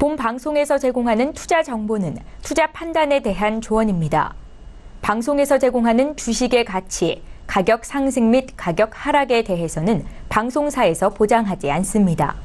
본 방송에서 제공하는 투자 정보는 투자 판단에 대한 조언입니다. 방송에서 제공하는 주식의 가치, 가격 상승 및 가격 하락에 대해서는 방송사에서 보장하지 않습니다.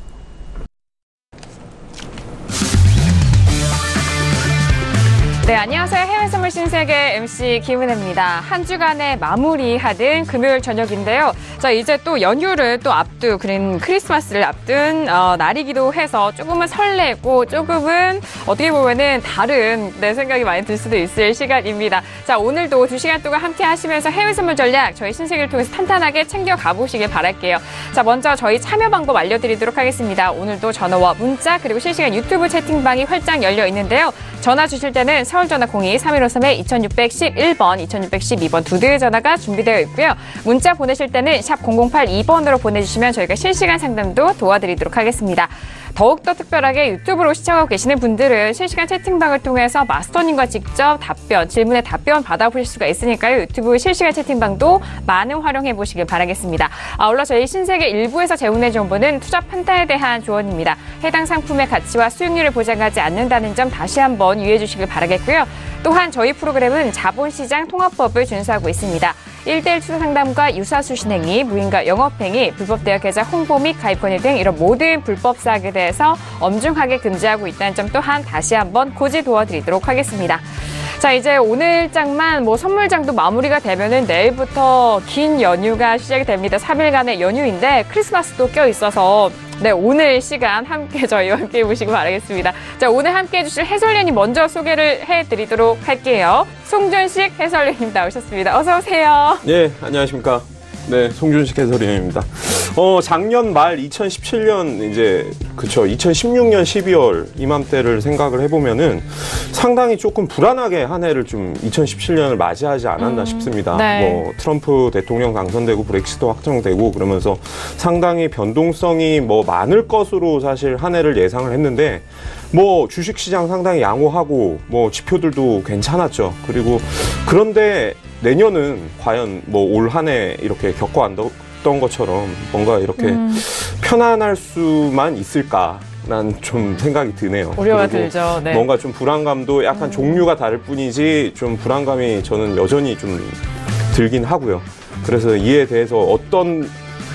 네, 안녕하세요. 해외선물 신세계 MC 김은혜입니다. 한 주간의 마무리하는 금요일 저녁인데요. 자, 이제 또 연휴를 또 그린 크리스마스를 앞둔 날이기도 해서 조금은 설레고 조금은 어떻게 보면은 다른 생각이 많이 들 수도 있을 시간입니다. 자, 오늘도 2시간 동안 함께 하시면서 해외선물 전략 저희 신세계를 통해서 탄탄하게 챙겨가 보시길 바랄게요. 자, 먼저 저희 참여 방법 알려드리도록 하겠습니다. 오늘도 전화와 문자 그리고 실시간 유튜브 채팅방이 활짝 열려 있는데요. 전화 주실 때는 서울전화 02-3153-2611번, 2612번 두 대의 전화가 준비되어 있고요. 문자 보내실 때는 샵 0082번으로 보내주시면 저희가 실시간 상담도 도와드리도록 하겠습니다. 더욱더 특별하게 유튜브로 시청하고 계시는 분들은 실시간 채팅방을 통해서 마스터님과 직접 질문에 답변 받아보실 수가 있으니까요. 유튜브 실시간 채팅방도 많은 활용해 보시길 바라겠습니다. 아울러 저희 신세계 1부에서 제공해 준 정보는 투자 판단에 대한 조언입니다. 해당 상품의 가치와 수익률을 보장하지 않는다는 점 다시 한번 유의해 주시길 바라겠고요. 또한 저희 프로그램은 자본시장 통합법을 준수하고 있습니다. 1대1 투자 상담과 유사수신행위, 무인가 영업행위, 불법 대여 계좌 홍보 및 가입 권유 등 이런 모든 불법 사악에 대해서 엄중하게 금지하고 있다는 점 또한 다시 한번 고지 도와드리도록 하겠습니다. 자, 이제 오늘장만 선물장도 마무리가 되면은 내일부터 긴 연휴가 시작이 됩니다. 3일간의 연휴인데 크리스마스도 껴있어서 오늘 시간 함께 저희와 함께 해보시기 바라겠습니다. 자, 오늘 함께 해주실 해설위원님 먼저 소개를 해드리도록 할게요. 송준식 해설위원님 나오셨습니다. 어서 오세요. 네, 안녕하십니까. 네, 송준식 해설위원입니다. 작년 말 2017년 2016년 12월 이맘때를 생각을 해보면은 상당히 조금 불안하게 한 해를 좀 2017년을 맞이하지 않았나 싶습니다. 네. 트럼프 대통령 당선되고 브렉시트 확정되고 그러면서 상당히 변동성이 많을 것으로 사실 한 해를 예상을 했는데 주식시장 상당히 양호하고 지표들도 괜찮았죠. 그런데 내년은 과연 올 한 해 이렇게 겪어왔던 것처럼 뭔가 이렇게 편안할 수만 있을까? 난 좀 생각이 드네요. 우려가 들죠. 네. 뭔가 좀 불안감도 약간 종류가 다를 뿐이지 좀 불안감이 저는 여전히 좀 들긴 하고요. 그래서 이에 대해서 어떤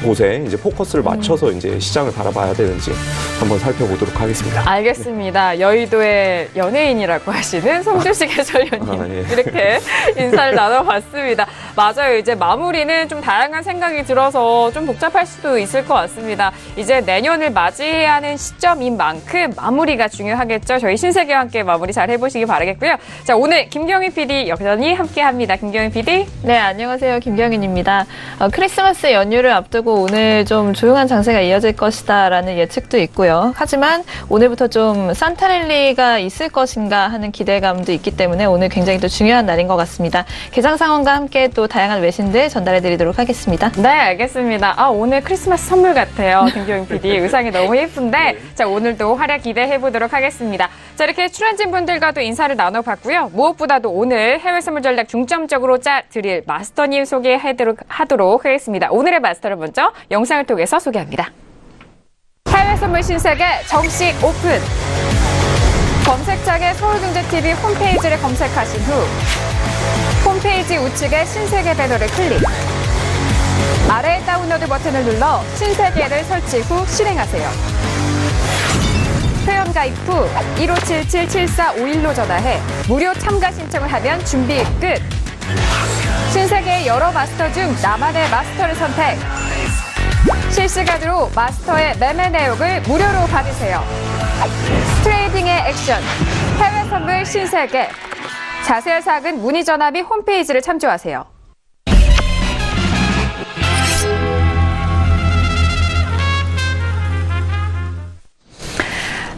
곳에 이제 포커스를 맞춰서 이제 시장을 바라봐야 되는지 한번 살펴보도록 하겠습니다. 알겠습니다. 여의도의 연예인이라고 하시는 송준식 해설위원님 예. 이렇게 인사를 나눠봤습니다. 맞아요. 이제 마무리는 좀 다양한 생각이 들어서 좀 복잡할 수도 있을 것 같습니다. 이제 내년을 맞이해야 하는 시점인 만큼 마무리가 중요하겠죠. 저희 신세계와 함께 마무리 잘 해보시기 바라겠고요. 자, 오늘 김경희 PD 여전히 함께합니다. 김경희 PD. 네, 안녕하세요. 김경희입니다. 크리스마스 연휴를 앞두고 오늘 좀 조용한 장세가 이어질 것이다라는 예측도 있고요. 하지만 오늘부터 좀 산타랠리가 있을 것인가 하는 기대감도 있기 때문에 오늘 굉장히 또 중요한 날인 것 같습니다. 개장 상황과 함께 또 다양한 외신들 전달해드리도록 하겠습니다. 네, 알겠습니다. 오늘 크리스마스 선물 같아요. 김경희 PD 의상이 너무 예쁜데 자, 오늘도 활약 기대해보도록 하겠습니다. 자, 이렇게 출연진 분들과도 인사를 나눠봤고요. 무엇보다도 오늘 해외 선물 전략 중점적으로 짜드릴 마스터님 소개하도록 하겠습니다. 오늘의 마스터를 먼저 영상을 통해서 소개합니다. 해외 선물 신세계 정식 오픈! 검색창에 서울경제TV 홈페이지를 검색하신 후 홈페이지 우측에 신세계 배너를 클릭. 아래 다운로드 버튼을 눌러 신세계를 설치 후 실행하세요. 회원 가입 후 1577-7451로 전화해 무료 참가 신청을 하면 준비 끝! 신세계의 여러 마스터 중 나만의 마스터를 선택! 실시간으로 마스터의 매매 내역을 무료로 받으세요. 트레이딩의 액션, 해외 선물 신세계. 자세한 사항은 문의 전화 및 홈페이지를 참조하세요.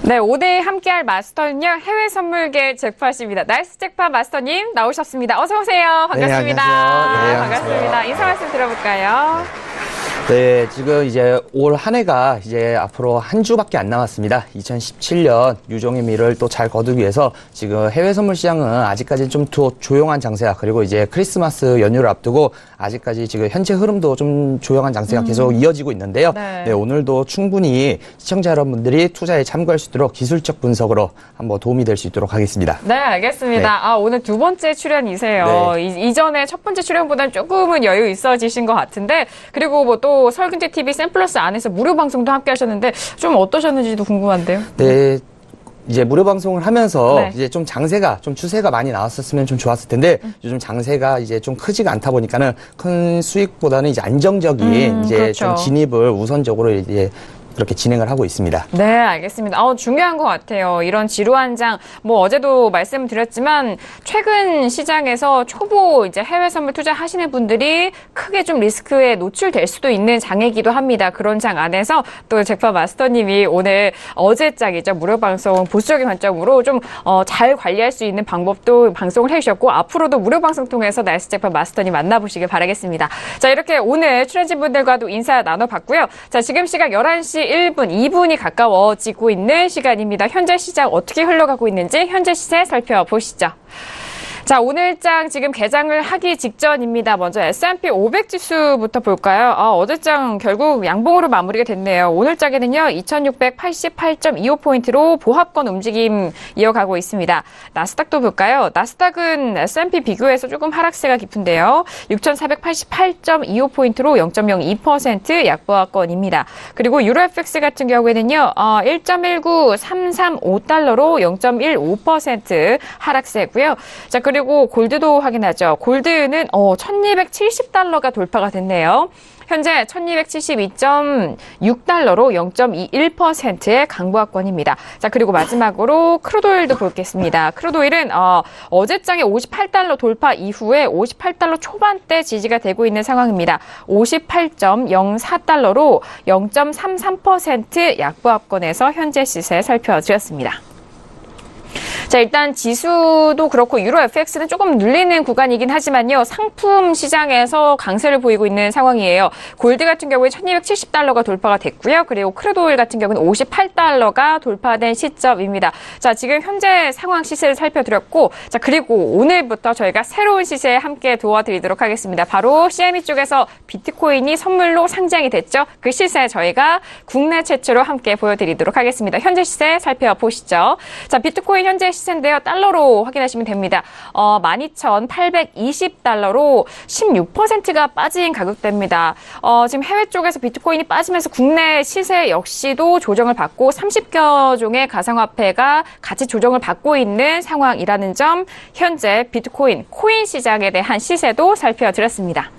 네, 오늘 함께할 마스터는요, 해외 선물계 잭팟입니다. 나이스 잭팟 마스터님 나오셨습니다. 어서 오세요. 반갑습니다. 네, 안녕하세요. 네, 반갑습니다. 인사 말씀 들어볼까요? 네, 지금 이제 올 한 해가 이제 앞으로 한 주밖에 안 남았습니다. 2017년 유종의 미를 또 잘 거두기 위해서 지금 해외 선물 시장은 아직까지 좀 더 조용한 장세가, 그리고 이제 크리스마스 연휴를 앞두고 아직까지 지금 현재 흐름도 좀 조용한 장세가 계속 이어지고 있는데요. 네, 오늘도 충분히 시청자 여러분들이 투자에 참고할 수 있도록 기술적 분석으로 한번 도움이 될 수 있도록 하겠습니다. 네, 알겠습니다. 오늘 두 번째 출연이세요. 네. 이전에 첫 번째 출연보다는 조금은 여유 있어지신 것 같은데, 그리고 뭐 또 설근재 TV 샘플러스 안에서 무료 방송도 함께 하셨는데 좀 어떠셨는지도 궁금한데요. 네. 이제 무료 방송을 하면서 네. 이제 좀 장세가, 좀 추세가 많이 나왔었으면 좀 좋았을 텐데 요즘 장세가 이제 좀 크지가 않다 보니까는 큰 수익보다는 이제 안정적인 이제 그렇죠. 좀 진입을 우선적으로 이제 그렇게 진행을 하고 있습니다. 네, 알겠습니다. 중요한 것 같아요. 이런 지루한 장, 뭐 어제도 말씀드렸지만 최근 시장에서 초보 이제 해외 선물 투자하시는 분들이 크게 좀 리스크에 노출될 수도 있는 장이기도 합니다. 그런 장 안에서 또 잭팟 마스터님이 오늘 어제 장이죠. 무료 방송 보수적인 관점으로 좀 잘 관리할 수 있는 방법도 방송을 해주셨고, 앞으로도 무료 방송 통해서 날씨 잭팟 마스터님 만나보시길 바라겠습니다. 자, 이렇게 오늘 출연진 분들과도 인사 나눠봤고요. 자, 지금 시각 11시 1분, 2분이 가까워지고 있는 시간입니다. 현재 시장 어떻게 흘러가고 있는지 현재 시세 살펴보시죠. 자, 오늘 장 지금 개장을 하기 직전입니다. 먼저 S&P 500 지수부터 볼까요? 어제 장 결국 양봉으로 마무리가 됐네요. 오늘 장에는요, 2688.25포인트로 보합권 움직임 이어가고 있습니다. 나스닥도 볼까요? 나스닥은 S&P 비교해서 조금 하락세가 깊은데요. 6488.25포인트로 0.02% 약보합권입니다. 그리고 유로 FX 같은 경우에는요, 1.19335달러로 0.15% 하락세고요. 자, 그리고 골드도 확인하죠. 골드는 1270달러가 돌파가 됐네요. 현재 1272.6달러로 0.21%의 강보합권입니다. 자, 그리고 마지막으로 크루드오일도 보겠습니다. 크루드오일은 어제장에 58달러 돌파 이후에 58달러 초반대 지지가 되고 있는 상황입니다. 58.04달러로 0.33% 약보합권에서 현재 시세 살펴드렸습니다. 자, 일단 지수도 그렇고 유로 FX는 조금 눌리는 구간이긴 하지만요. 상품 시장에서 강세를 보이고 있는 상황이에요. 골드 같은 경우에 1270달러가 돌파가 됐고요. 그리고 크루드오일 같은 경우는 58달러가 돌파된 시점입니다. 자, 지금 현재 상황 시세를 살펴드렸고, 자, 그리고 오늘부터 저희가 새로운 시세에 함께 도와드리도록 하겠습니다. 바로 CME 쪽에서 비트코인이 선물로 상장이 됐죠. 그 시세 저희가 국내 최초로 함께 보여드리도록 하겠습니다. 현재 시세 살펴보시죠. 자, 비트코인 현재 시세인데요. 달러로 확인하시면 됩니다. 12,820달러로 16%가 빠진 가격대입니다. 지금 해외 쪽에서 비트코인이 빠지면서 국내 시세 역시도 조정을 받고 30여 종의 가상화폐가 같이 조정을 받고 있는 상황이라는 점, 현재 비트코인, 코인 시장에 대한 시세도 살펴드렸습니다.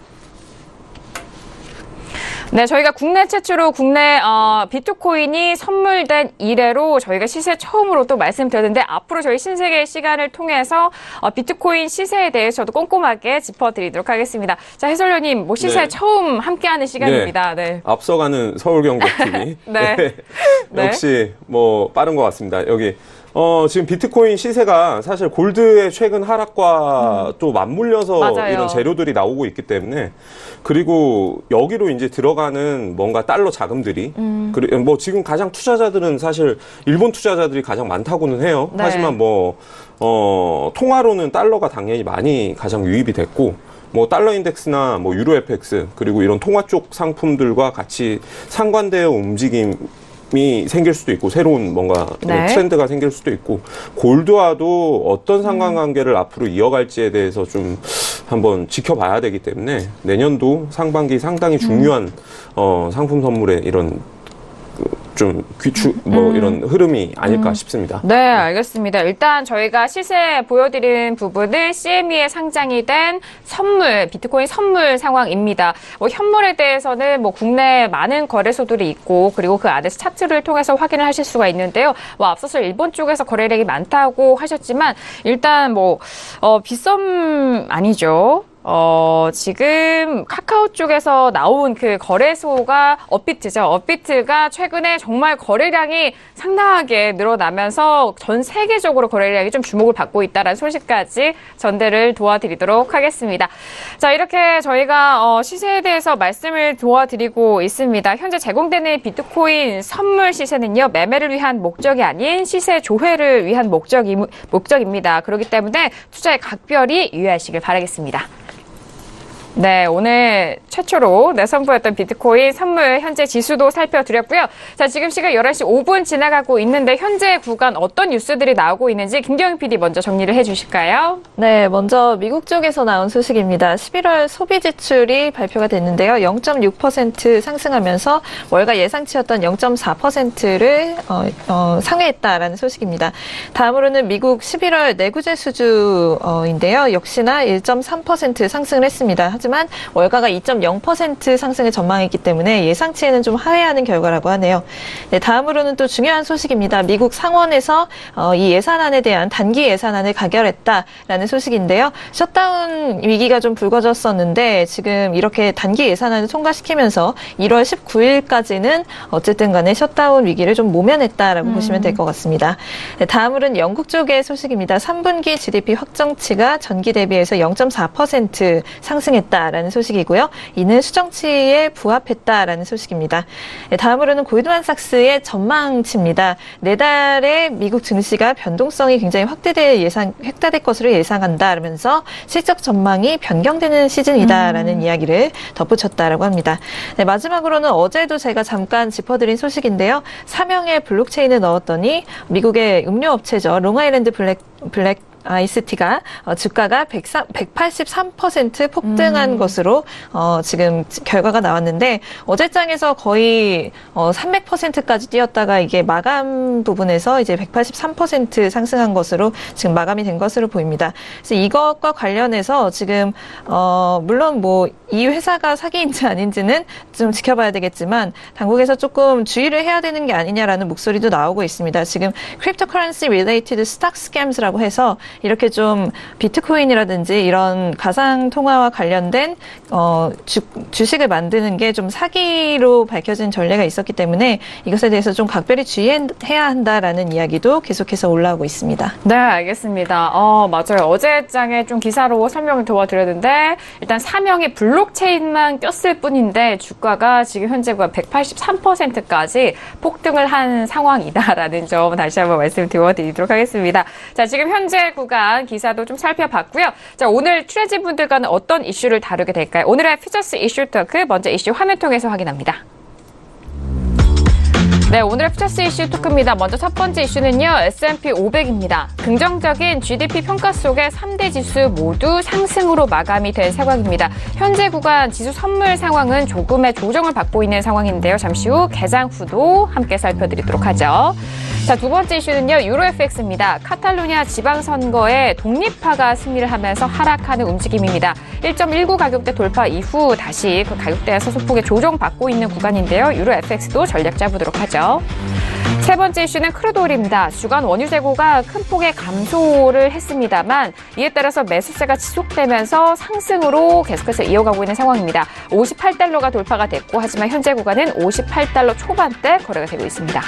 네, 저희가 국내 최초로 국내 비트코인이 선물된 이래로 저희가 시세 처음으로 또 말씀드렸는데, 앞으로 저희 신세계 시간을 통해서 비트코인 시세에 대해서도 꼼꼼하게 짚어드리도록 하겠습니다. 자, 해설위원님, 뭐 시세 네. 처음 함께하는 시간입니다. 네. 앞서가는 서울경제TV. 네. 네. 역시 뭐 빠른 것 같습니다. 여기 지금 비트코인 시세가 사실 골드의 최근 하락과 또 맞물려서 맞아요. 이런 재료들이 나오고 있기 때문에, 그리고 여기로 이제 들어가는 뭔가 달러 자금들이, 그리고 뭐 지금 가장 투자자들은 사실 일본 투자자들이 가장 많다고는 해요. 네. 하지만 뭐 통화로는 달러가 당연히 많이 가장 유입이 됐고, 뭐 달러 인덱스나 뭐 유로 FX 그리고 이런 통화 쪽 상품들과 같이 상관되어 움직임이 생길 수도 있고, 새로운 뭔가 네. 트렌드가 생길 수도 있고, 골드와도 어떤 상관관계를 앞으로 이어갈지에 대해서 좀 한번 지켜봐야 되기 때문에 내년도 상반기 상당히 중요한 상품 선물의 이런 이런 흐름이 아닐까 싶습니다. 네, 알겠습니다. 일단 저희가 시세 보여드리는 부분은 CME에 상장이 된 선물, 비트코인 선물 상황입니다. 뭐 현물에 대해서는 뭐 국내 많은 거래소들이 있고, 그리고 그 안에서 차트를 통해서 확인을 하실 수가 있는데요. 뭐 앞서서 일본 쪽에서 거래량이 많다고 하셨지만, 일단 뭐 빗썸 아니죠. 지금 카카오 쪽에서 나온 그 거래소가 업비트죠. 업비트가 최근에 정말 거래량이 상당하게 늘어나면서 전 세계적으로 거래량이 좀 주목을 받고 있다는 소식까지 전달을 도와드리도록 하겠습니다. 자, 이렇게 저희가 시세에 대해서 말씀을 도와드리고 있습니다. 현재 제공되는 비트코인 선물 시세는요, 매매를 위한 목적이 아닌 시세 조회를 위한 목적입니다. 그렇기 때문에 투자에 각별히 유의하시길 바라겠습니다. 네, 오늘 최초로 선보였던 비트코인 선물 현재 지수도 살펴드렸고요. 자, 지금 시각 11시 5분 지나가고 있는데 현재 구간 어떤 뉴스들이 나오고 있는지 김경희 PD 먼저 정리를 해주실까요? 네, 먼저 미국 쪽에서 나온 소식입니다. 11월 소비 지출이 발표가 됐는데요. 0.6% 상승하면서 월가 예상치였던 0.4%를 상회했다라는 소식입니다. 다음으로는 미국 11월 내구재 수주인데요. 역시나 1.3% 상승을 했습니다. 하지만 월가가 2.0% 상승을 전망했기 때문에 예상치에는 좀 하회하는 결과라고 하네요. 네, 다음으로는 또 중요한 소식입니다. 미국 상원에서 이 예산안에 대한 단기 예산안을 가결했다라는 소식인데요. 셧다운 위기가 좀 불거졌었는데 지금 이렇게 단기 예산안을 통과시키면서 1월 19일까지는 어쨌든 간에 셧다운 위기를 좀 모면했다라고 보시면 될 것 같습니다. 네, 다음으로는 영국 쪽의 소식입니다. 3분기 GDP 확정치가 전기 대비해서 0.4% 상승했다. 라는 소식이고요. 이는 수정치에 부합했다라는 소식입니다. 네, 다음으로는 골드만삭스의 전망치입니다. 내달에 미국 증시가 변동성이 굉장히 확대될 것으로 예상한다 라면서 실적 전망이 변경되는 시즌이다라는 이야기를 덧붙였다라고 합니다. 네, 마지막으로는 어제도 제가 잠깐 짚어드린 소식인데요. 사명의 블록체인을 넣었더니 미국의 음료업체죠. 롱아일랜드 블랙 아이스티가 주가가 183% 폭등한 것으로 지금 결과가 나왔는데 어제장에서 거의 300%까지 뛰었다가 이게 마감 부분에서 이제 183% 상승한 것으로 지금 마감이 된 것으로 보입니다. 그래서 이것과 관련해서 지금 물론 뭐 이 회사가 사기인지 아닌지는 좀 지켜봐야 되겠지만 당국에서 조금 주의를 해야 되는 게 아니냐라는 목소리도 나오고 있습니다. 지금 크립토커런시 리레이티드 스탁 스캠스라고 해서 이렇게 좀 비트코인이라든지 이런 가상 통화와 관련된 주식을 만드는 게 좀 사기로 밝혀진 전례가 있었기 때문에 이것에 대해서 좀 각별히 주의해야 한다라는 이야기도 계속해서 올라오고 있습니다. 네, 알겠습니다. 맞아요. 어제장에 좀 기사로 설명을 도와드렸는데 일단 사명의 블록체인만 꼈을 뿐인데 주가가 지금 현재 183%까지 폭등을 한 상황이다라는 점 다시 한번 말씀 드려드리도록 하겠습니다. 자, 지금 현재 구간 기사도 좀 살펴봤고요. 자, 오늘 출연진 분들과는 어떤 이슈를 다루게 될까요? 오늘의 퓨처스 이슈 토크 먼저 이슈 화면 통해서 확인합니다. 네, 오늘의 퓨처스 이슈 토크입니다. 먼저 첫 번째 이슈는요, S&P 500입니다. 긍정적인 GDP 평가 속에 3대 지수 모두 상승으로 마감이 된 상황입니다. 현재 구간 지수 선물 상황은 조금의 조정을 받고 있는 상황인데요. 잠시 후 개장 후도 함께 살펴드리도록 하죠. 자, 두 번째 이슈는요, 유로FX입니다. 카탈루냐 지방선거에 독립파가 승리를 하면서 하락하는 움직임입니다. 1.19 가격대 돌파 이후 다시 그 가격대에서 소폭의 조정받고 있는 구간인데요. 유로FX도 전략 잡아보도록 하죠. 세 번째 이슈는 크루드오일입니다. 주간 원유 재고가 큰 폭의 감소를 했습니다만 이에 따라서 매수세가 지속되면서 상승으로 계속해서 이어가고 있는 상황입니다. 58달러가 돌파가 됐고 하지만 현재 구간은 58달러 초반대 거래가 되고 있습니다.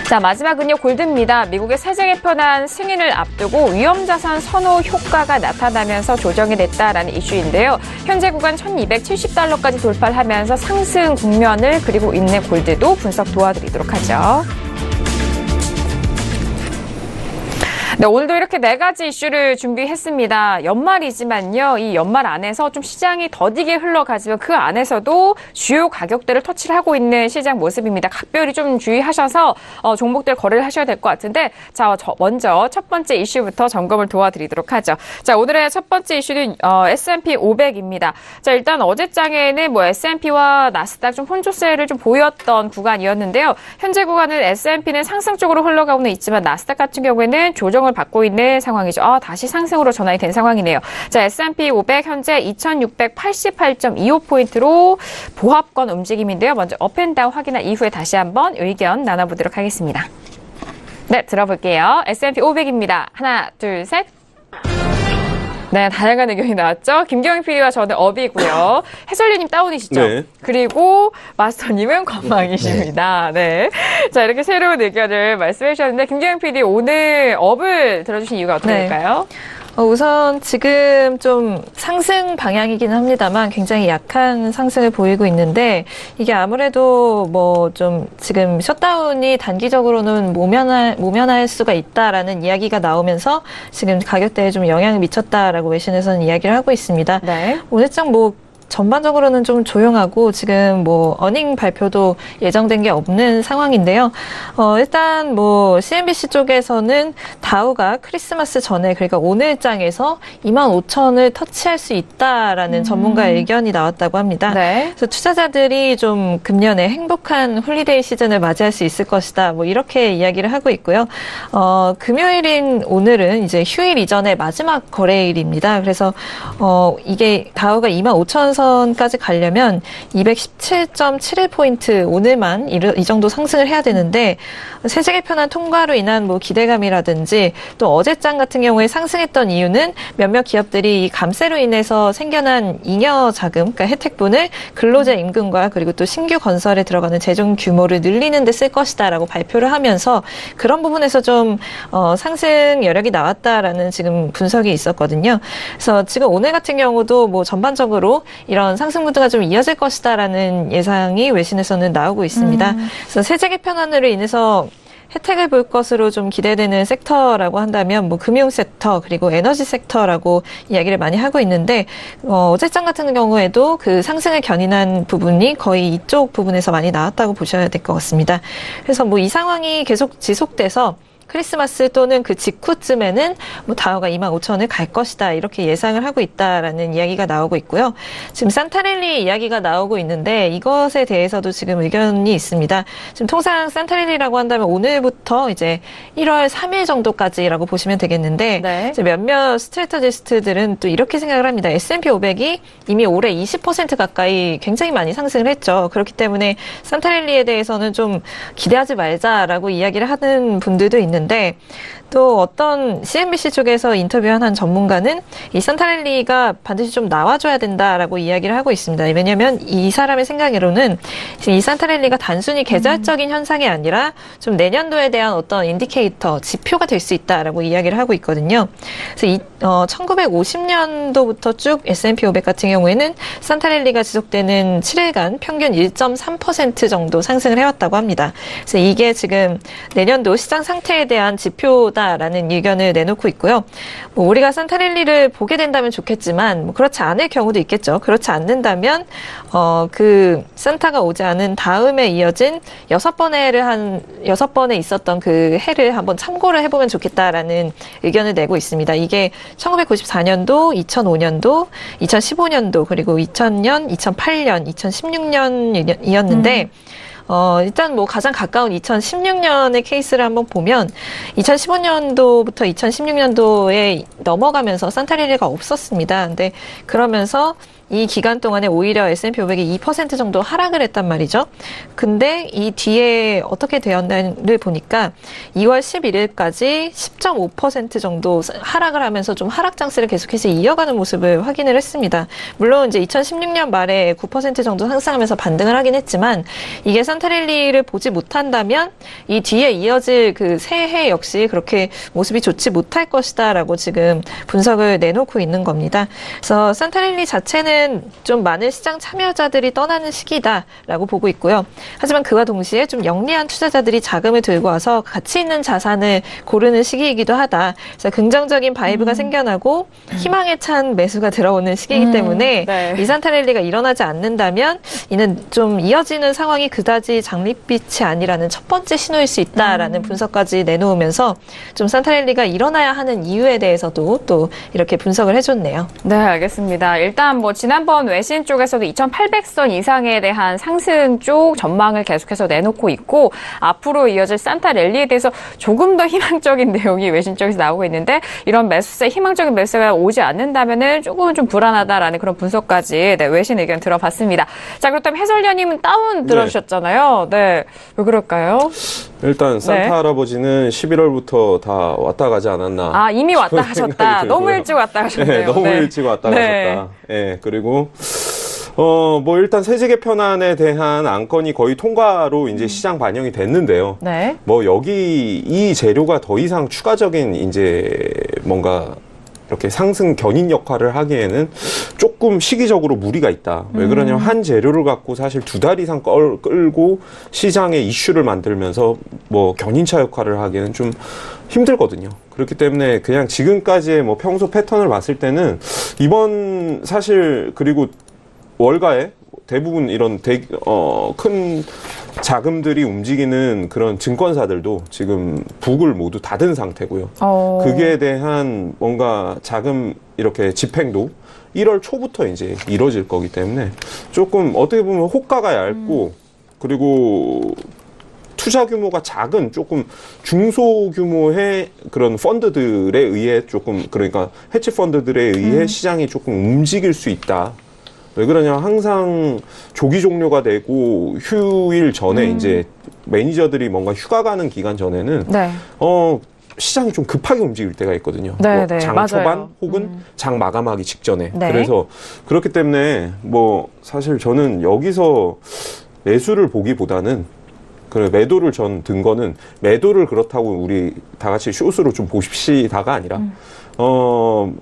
자, 마지막은요, 골드입니다. 미국의 세제 개편안 승인을 앞두고 위험자산 선호 효과가 나타나면서 조정이 됐다라는 이슈인데요. 현재 구간 1270달러까지 돌파를 하면서 상승 국면을 그리고 있는 골드도 분석 도와드리도록 하죠. 네, 오늘도 이렇게 네 가지 이슈를 준비했습니다. 연말이지만요, 이 연말 안에서 좀 시장이 더디게 흘러가지만 그 안에서도 주요 가격대를 터치를 하고 있는 시장 모습입니다. 각별히 좀 주의하셔서 종목들 거래를 하셔야 될 것 같은데, 자, 먼저 첫 번째 이슈부터 점검을 도와드리도록 하죠. 자, 오늘의 첫 번째 이슈는 S&P 500입니다. 자, 일단 어제장에는 뭐 S&P와 나스닥 좀 혼조세를 좀 보였던 구간이었는데요. 현재 구간은 S&P는 상승 쪽으로 흘러가고는 있지만 나스닥 같은 경우에는 조정을 받고 있는 상황이죠. 다시 상승으로 전환이 된 상황이네요. 자, S&P 500 현재 2688.25포인트로 보합권 움직임인데요. 먼저 업앤다운 확인한 이후에 다시 한번 의견 나눠보도록 하겠습니다. 네, 들어볼게요. S&P 500입니다. 하나, 둘, 셋. 네, 다양한 의견이 나왔죠. 김경영 PD와 저는 업이고요. 해설위님 다운이시죠? 네. 그리고 마스터님은 건망이십니다. 네. 자, 이렇게 새로운 의견을 말씀해 주셨는데 김경영 PD 오늘 업을 들어주신 이유가 어떻게 될까요? 우선 지금 좀 상승 방향이긴 합니다만 굉장히 약한 상승을 보이고 있는데 이게 아무래도 뭐 좀 지금 셧다운이 단기적으로는 모면할 수가 있다라는 이야기가 나오면서 지금 가격대에 좀 영향을 미쳤다라고 외신에서는 이야기를 하고 있습니다. 네. 오늘장 뭐 전반적으로는 좀 조용하고 지금 뭐 어닝 발표도 예정된 게 없는 상황인데요. 일단 뭐 CNBC 쪽에서는 다우가 크리스마스 전에 그러니까 오늘장에서 25,000을 터치할 수 있다라는 전문가의 의견이 나왔다고 합니다. 네. 그래서 투자자들이 좀 금년에 행복한 홀리데이 시즌을 맞이할 수 있을 것이다. 뭐 이렇게 이야기를 하고 있고요. 금요일인 오늘은 이제 휴일 이전의 마지막 거래일입니다. 그래서 이게 다우가 25,000 선까지 가려면 217.71포인트 오늘만 이 정도 상승을 해야 되는데 세제 개편안 통과로 인한 뭐 기대감이라든지 또 어제장 같은 경우에 상승했던 이유는 몇몇 기업들이 이 감세로 인해서 생겨난 잉여 자금, 그러니까 혜택분을 근로자 임금과 그리고 또 신규 건설에 들어가는 재정 규모를 늘리는 데 쓸 것이다라고 발표를 하면서 그런 부분에서 좀 상승 여력이 나왔다라는 지금 분석이 있었거든요. 그래서 지금 오늘 같은 경우도 뭐 전반적으로 이런 상승 무드가 좀 이어질 것이다라는 예상이 외신에서는 나오고 있습니다. 그래서 세제 개편안으로 인해서 혜택을 볼 것으로 좀 기대되는 섹터라고 한다면 뭐 금융 섹터 그리고 에너지 섹터라고 이야기를 많이 하고 있는데 어제장 같은 경우에도 그 상승을 견인한 부분이 거의 이쪽 부분에서 많이 나왔다고 보셔야 될 것 같습니다. 그래서 뭐 이 상황이 계속 지속돼서 크리스마스 또는 그 직후쯤에는 뭐 다우가 25,000을 갈 것이다 이렇게 예상을 하고 있다라는 이야기가 나오고 있고요. 지금 산타랠리 이야기가 나오고 있는데 이것에 대해서도 지금 의견이 있습니다. 지금 통상 산타랠리라고 한다면 오늘부터 이제 1월 3일 정도까지라고 보시면 되겠는데 네. 이제 몇몇 스트래터지스트들은 또 이렇게 생각을 합니다. S&P 500이 이미 올해 20% 가까이 굉장히 많이 상승을 했죠. 그렇기 때문에 산타랠리에 대해서는 좀 기대하지 말자라고 이야기를 하는 분들도 있는데 또 어떤 CNBC 쪽에서 인터뷰한 한 전문가는 이 산타랠리가 반드시 좀 나와줘야 된다라고 이야기를 하고 있습니다. 왜냐하면 이 사람의 생각으로는 이 산타랠리가 단순히 계절적인 현상이 아니라 좀 내년도에 대한 어떤 인디케이터, 지표가 될 수 있다라고 이야기를 하고 있거든요. 그래서 1950년도부터 쭉 S&P 500 같은 경우에는 산타랠리가 지속되는 7일간 평균 1.3% 정도 상승을 해왔다고 합니다. 그래서 이게 지금 내년도 시장 상태에 대한 지표다라는 의견을 내놓고 있고요. 뭐 우리가 산타랠리를 보게 된다면 좋겠지만 뭐 그렇지 않을 경우도 있겠죠. 그렇지 않는다면 그 산타가 오지 않은 다음에 이어진 6번에 있었던 그 해를 한번 참고를 해보면 좋겠다라는 의견을 내고 있습니다. 이게 1994년도, 2005년도, 2015년도 그리고 2000년, 2008년, 2016년이었는데 일단 뭐 가장 가까운 2016년의 케이스를 한번 보면 2015년도부터 2016년도에 넘어가면서 산타랠리가 없었습니다. 근데 그러면서 이 기간 동안에 오히려 S&P 500이 2% 정도 하락을 했단 말이죠. 근데 이 뒤에 어떻게 되었나를 보니까 2월 11일까지 10.5% 정도 하락을 하면서 좀 하락 장세를 계속해서 이어가는 모습을 확인을 했습니다. 물론 이제 2016년 말에 9% 정도 상승하면서 반등을 하긴 했지만 이게 산타랠리를 보지 못한다면 이 뒤에 이어질 그 새해 역시 그렇게 모습이 좋지 못할 것이다라고 지금 분석을 내놓고 있는 겁니다. 그래서 산타랠리 자체는 좀 많은 시장 참여자들이 떠나는 시기다라고 보고 있고요. 하지만 그와 동시에 좀 영리한 투자자들이 자금을 들고 와서 가치 있는 자산을 고르는 시기이기도 하다. 그래서 긍정적인 바이브가 생겨나고 희망에 찬 매수가 들어오는 시기이기 때문에 네. 이 산타랠리가 일어나지 않는다면 이는 좀 이어지는 상황이 그다지 장밋빛이 아니라는 첫 번째 신호일 수 있다라는 분석까지 내놓으면서 좀 산타랠리가 일어나야 하는 이유에 대해서도 또 이렇게 분석을 해줬네요. 네, 알겠습니다. 일단 뭐 지난번 외신 쪽에서도 2,800선 이상에 대한 상승 쪽 전망을 계속해서 내놓고 있고 앞으로 이어질 산타랠리에 대해서 조금 더 희망적인 내용이 외신 쪽에서 나오고 있는데 이런 매수세, 희망적인 매수세가 오지 않는다면은 조금은 좀 불안하다라는 그런 분석까지 외신 의견 들어봤습니다. 자, 그렇다면 해설위원님은 다운 들어주셨잖아요. 있잖아요. 네. 왜 그럴까요? 일단 산타 네. 할아버지는 11월부터 다 왔다 가지 않았나. 아, 이미 왔다 가셨다. 들고요. 너무 일찍 왔다 가셨네요. 네, 너무 일찍 왔다 가셨다. 예, 그리고 뭐 일단 세제 개편안에 대한 안건이 거의 통과로 이제 시장 반영이 됐는데요. 네. 뭐 여기 이 재료가 더 이상 추가적인 이제 뭔가 이렇게 상승 견인 역할을 하기에는 조금 시기적으로 무리가 있다. 왜 그러냐면 한 재료를 갖고 사실 2달 이상 끌고 시장에 이슈를 만들면서 뭐 견인차 역할을 하기에는 좀 힘들거든요. 그렇기 때문에 그냥 지금까지의 뭐 평소 패턴을 봤을 때는 이번 사실 그리고 월가에 대부분 이런 큰 자금들이 움직이는 그런 증권사들도 지금 북을 모두 닫은 상태고요. 그게 대한 뭔가 자금 이렇게 집행도 1월 초부터 이제 이뤄질 거기 때문에 조금 어떻게 보면 호가가 얇고 그리고 투자 규모가 작은 조금 중소규모의 그런 펀드들에 의해 조금 그러니까 헤지 펀드들에 의해 시장이 조금 움직일 수 있다. 왜 그러냐 항상 조기 종료가 되고 휴일 전에 이제 매니저들이 뭔가 휴가 가는 기간 전에는 네. 시장이 좀 급하게 움직일 때가 있거든요. 네, 뭐 네, 장 맞아요. 초반 혹은 장 마감하기 직전에. 네. 그래서 그렇기 때문에 뭐 사실 저는 여기서 매수를 보기보다는 그래 매도를 전 든 거는 매도를 그렇다고 우리 다 같이 숏으로 좀 보십시다가 아니라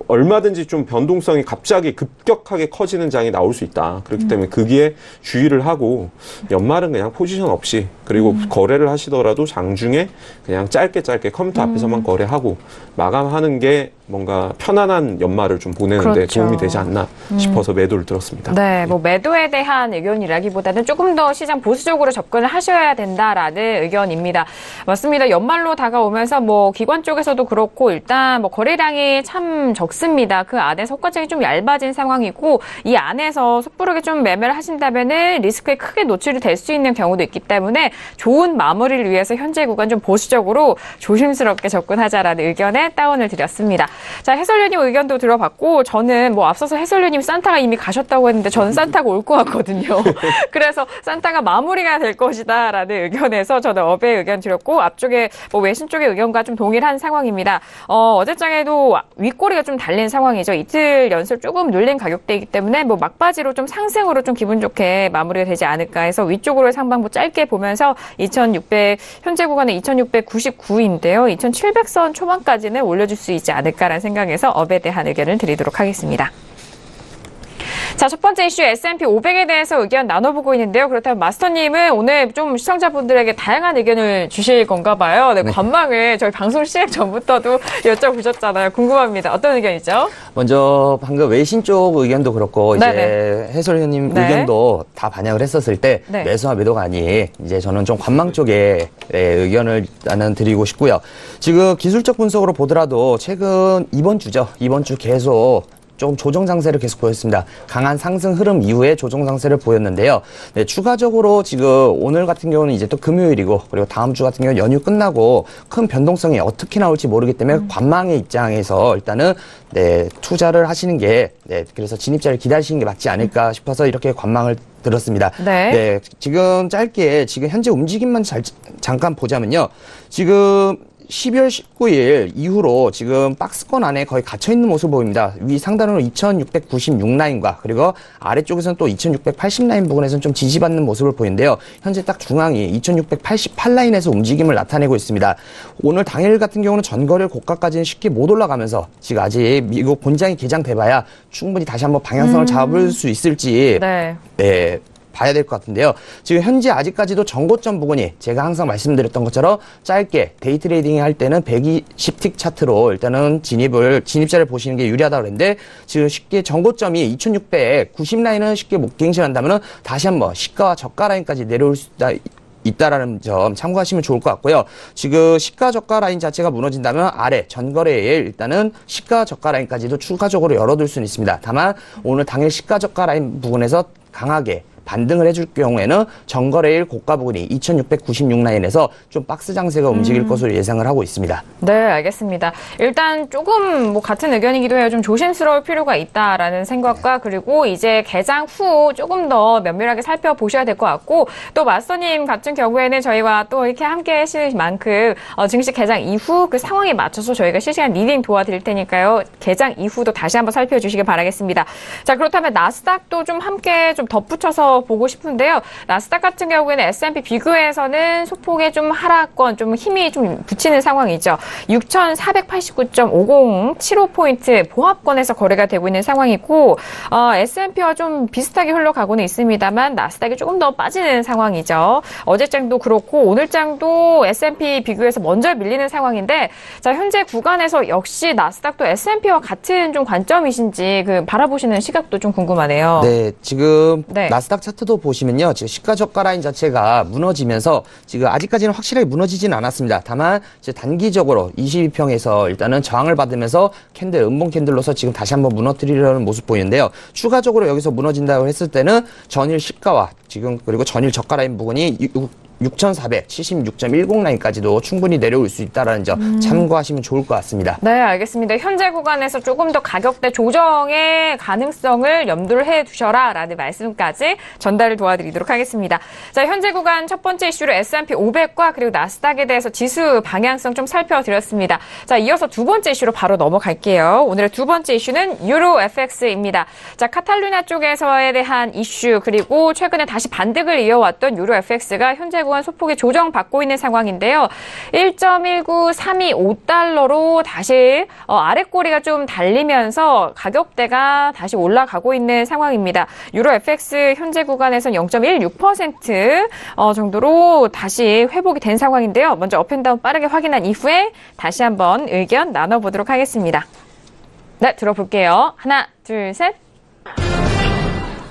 얼마든지 좀 변동성이 갑자기 급격하게 커지는 장이 나올 수 있다. 그렇기 때문에 거기에 주의를 하고 연말은 그냥 포지션 없이 그리고 거래를 하시더라도 장중에 그냥 짧게 컴퓨터 앞에서만 거래하고 마감하는 게 뭔가 편안한 연말을 좀 보내는데 그렇죠. 도움이 되지 않나 싶어서 매도를 들었습니다. 네, 뭐 매도에 대한 의견이라기보다는 조금 더 시장 보수적으로 접근을 하셔야 된다라는 의견입니다. 맞습니다. 연말로 다가오면서 뭐 기관 쪽에서도 그렇고 일단 뭐 거래량이 참 적습니다. 그 안에 속가장이 좀 얇아진 상황이고 이 안에서 섣부르게 좀 매매를 하신다면은 리스크에 크게 노출이 될 수 있는 경우도 있기 때문에 좋은 마무리를 위해서 현재 구간 좀 보수적으로 조심스럽게 접근하자라는 의견에 다운을 드렸습니다. 자, 해설위원님 의견도 들어봤고 저는 뭐 앞서서 해설위원님 산타가 이미 가셨다고 했는데 저는 산타가 올 것 같거든요. 그래서 산타가 마무리가 될 것이다라는 의견에서 저는 업의 의견 드렸고 앞쪽에 뭐 외신 쪽의 의견과 좀 동일한 상황입니다. 어제장에도 윗꼬리가 좀 달린 상황이죠. 이틀 연속 조금 눌린 가격대이기 때문에 뭐 막바지로 좀 상승으로 좀 기분 좋게 마무리가 되지 않을까 해서 위쪽으로 상방부 짧게 보면서 2600 현재 구간은 2699인데요. 2700선 초반까지는 올려줄 수 있지 않을까라는 생각에서 업에 대한 의견을 드리도록 하겠습니다. 자, 첫 번째 이슈 S&P 500에 대해서 의견 나눠보고 있는데요. 그렇다면 마스터님은 오늘 좀 시청자분들에게 다양한 의견을 주실 건가 봐요. 네, 관망을 저희 방송 시작 전부터도 여쭤보셨잖아요. 궁금합니다. 어떤 의견이죠? 먼저 방금 외신 쪽 의견도 그렇고 이제 네네. 해설위원님 네. 의견도 다 반영을 했었을 때 네. 매수와 매도가 아닌 이제 저는 좀 관망 쪽에 의견을 나는 드리고 싶고요. 지금 기술적 분석으로 보더라도 최근 이번 주죠. 이번 주 계속 좀 조정 장세를 계속 보였습니다. 강한 상승 흐름 이후에 조정 장세를 보였는데요. 네, 추가적으로 지금 오늘 같은 경우는 이제 또 금요일이고 그리고 다음 주 같은 경우는 연휴 끝나고 큰 변동성이 어떻게 나올지 모르기 때문에 관망의 입장에서 일단은 네, 투자를 하시는 게 네, 그래서 진입자를 기다리시는 게 맞지 않을까 싶어서 이렇게 관망을 들었습니다. 네. 네, 지금 짧게 지금 현재 움직임만 잠깐 보자면요. 지금 12월 19일 이후로 지금 박스권 안에 거의 갇혀있는 모습 보입니다. 위 상단으로 2696 라인과 그리고 아래쪽에서는 또 2680 라인 부근에서는 좀 지지받는 모습을 보이는데요. 현재 딱 중앙이 2688 라인에서 움직임을 나타내고 있습니다. 오늘 당일 같은 경우는 전거래 고가까지는 쉽게 못 올라가면서 지금 아직 미국 본장이 개장돼봐야 충분히 다시 한번 방향성을 잡을 수 있을지 네. 봐야 될 것 같은데요. 지금 현재 아직까지도 전고점 부근이 제가 항상 말씀드렸던 것처럼 짧게 데이 트레이딩 할 때는 120틱 차트로 일단은 진입자를 보시는 게 유리하다고 그랬는데 지금 쉽게 전고점이 2690 라인은 쉽게 못 갱신한다면 다시 한번 시가와 저가 라인까지 내려올 수 있다라는 점 참고하시면 좋을 것 같고요. 지금 시가 저가 라인 자체가 무너진다면 아래 전거래일 일단은 시가 저가 라인까지도 추가적으로 열어둘 수는 있습니다. 다만 오늘 당일 시가 저가 라인 부분에서 강하게 반등을 해줄 경우에는 정거래일 고가 부근이 2696라인에서 좀 박스 장세가 움직일 것으로 예상을 하고 있습니다. 네, 알겠습니다. 일단 조금 뭐 같은 의견이기도 해요. 좀 조심스러울 필요가 있다라는 생각과 그리고 이제 개장 후 조금 더 면밀하게 살펴보셔야 될 것 같고 또 마스터님 같은 경우에는 저희와 또 이렇게 함께 하시는 만큼 증시 개장 이후 그 상황에 맞춰서 저희가 실시간 리딩 도와드릴 테니까요. 개장 이후도 다시 한번 살펴주시길 바라겠습니다. 자, 그렇다면 나스닥도 좀 함께 좀 덧붙여서 보고 싶은데요. 나스닥 같은 경우에는 S&P 비교에서는 소폭의 좀 하락권, 좀 힘이 좀 붙이는 상황이죠. 6,489.50 75포인트 보합권에서 거래가 되고 있는 상황이고 S&P와 좀 비슷하게 흘러가고는 있습니다만 나스닥이 조금 더 빠지는 상황이죠. 어제장도 그렇고 오늘장도 S&P 비교해서 먼저 밀리는 상황인데 자, 현재 구간에서 역시 나스닥도 S&P와 같은 좀 관점이신지 그 바라보시는 시각도 좀 궁금하네요. 네, 지금 네. 나스닥 차트도 보시면요. 지금 시가 저가 라인 자체가 무너지면서 지금 아직까지는 확실하게 무너지진 않았습니다. 다만 이제 단기적으로 22평에서 일단은 저항을 받으면서 캔들, 음봉 캔들로서 지금 다시 한번 무너뜨리려는 모습 보이는데요. 추가적으로 여기서 무너진다고 했을 때는 전일 시가와 지금 그리고 전일 저가 라인 부분이 6,476.10 라인까지도 충분히 내려올 수 있다는 점 참고하시면 좋을 것 같습니다. 네, 알겠습니다. 현재 구간에서 조금 더 가격대 조정의 가능성을 염두를 해두셔라 라는 말씀까지 전달을 도와드리도록 하겠습니다. 자, 현재 구간 첫 번째 이슈로 S&P 500과 그리고 나스닥에 대해서 지수 방향성 좀 살펴드렸습니다. 자, 이어서 두 번째 이슈로 바로 넘어갈게요. 오늘의 두 번째 이슈는 유로 FX입니다. 자, 카탈루냐 쪽에서에 대한 이슈 그리고 최근에 다시 반등을 이어왔던 유로 FX가 현재 구간 소폭의 조정받고 있는 상황인데요. 1.19325달러로 다시 아랫꼬리가 좀 달리면서 가격대가 다시 올라가고 있는 상황입니다. 유로 FX 현재 구간에서는 0.16% 정도로 다시 회복이 된 상황인데요. 먼저 업앤다운 빠르게 확인한 이후에 다시 한번 의견 나눠보도록 하겠습니다. 네, 들어볼게요. 하나, 둘, 셋.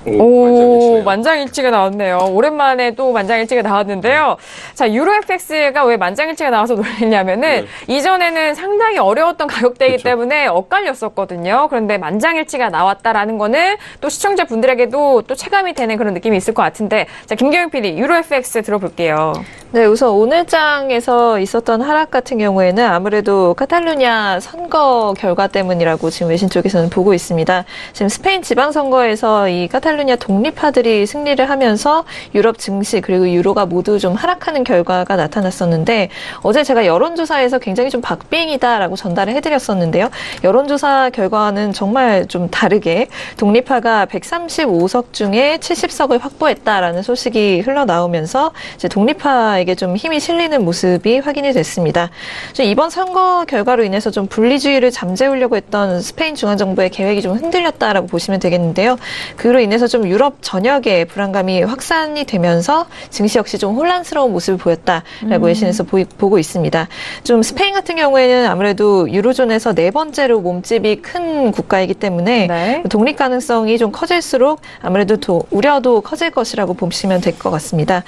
오, 만장일치가 나왔네요. 오랜만에 또 만장일치가 나왔는데요. 자, 유로 FX가 왜 만장일치가 나와서 놀리냐면은 이전에는 상당히 어려웠던 가격대이기 때문에 엇갈렸었거든요. 그런데 만장일치가 나왔다라는 거는 또 시청자분들에게도 또 체감이 되는 그런 느낌이 있을 것 같은데 자, 김경영 PD, 유로 FX 들어볼게요. 네, 우선 오늘장에서 있었던 하락 같은 경우에는 아무래도 카탈루냐 선거 결과 때문이라고 지금 외신 쪽에서는 보고 있습니다. 지금 스페인 지방선거에서 이 카탈루냐 독립파들이 승리를 하면서 유럽 증시 그리고 유로가 모두 좀 하락하는 결과가 나타났었는데 어제 제가 여론조사에서 굉장히 좀 박빙이다라고 전달을 해드렸었는데요. 여론조사 결과는 정말 좀 다르게 독립파가 135석 중에 70석을 확보했다라는 소식이 흘러나오면서 이제 독립파에게 좀 힘이 실리는 모습이 확인이 됐습니다. 이번 선거 결과로 인해서 좀 분리주의를 잠재우려고 했던 스페인 중앙정부의 계획이 좀 흔들렸다라고 보시면 되겠는데요. 그로 인해서 좀 유럽 전역에 불안감이 확산이 되면서 증시 역시 좀 혼란스러운 모습을 보였다라고 외신에서 보고 있습니다. 좀 스페인 같은 경우에는 아무래도 유로존에서 네 번째로 몸집이 큰 국가이기 때문에 네. 독립 가능성이 좀 커질수록 아무래도 우려도 커질 것이라고 보시면 될 것 같습니다.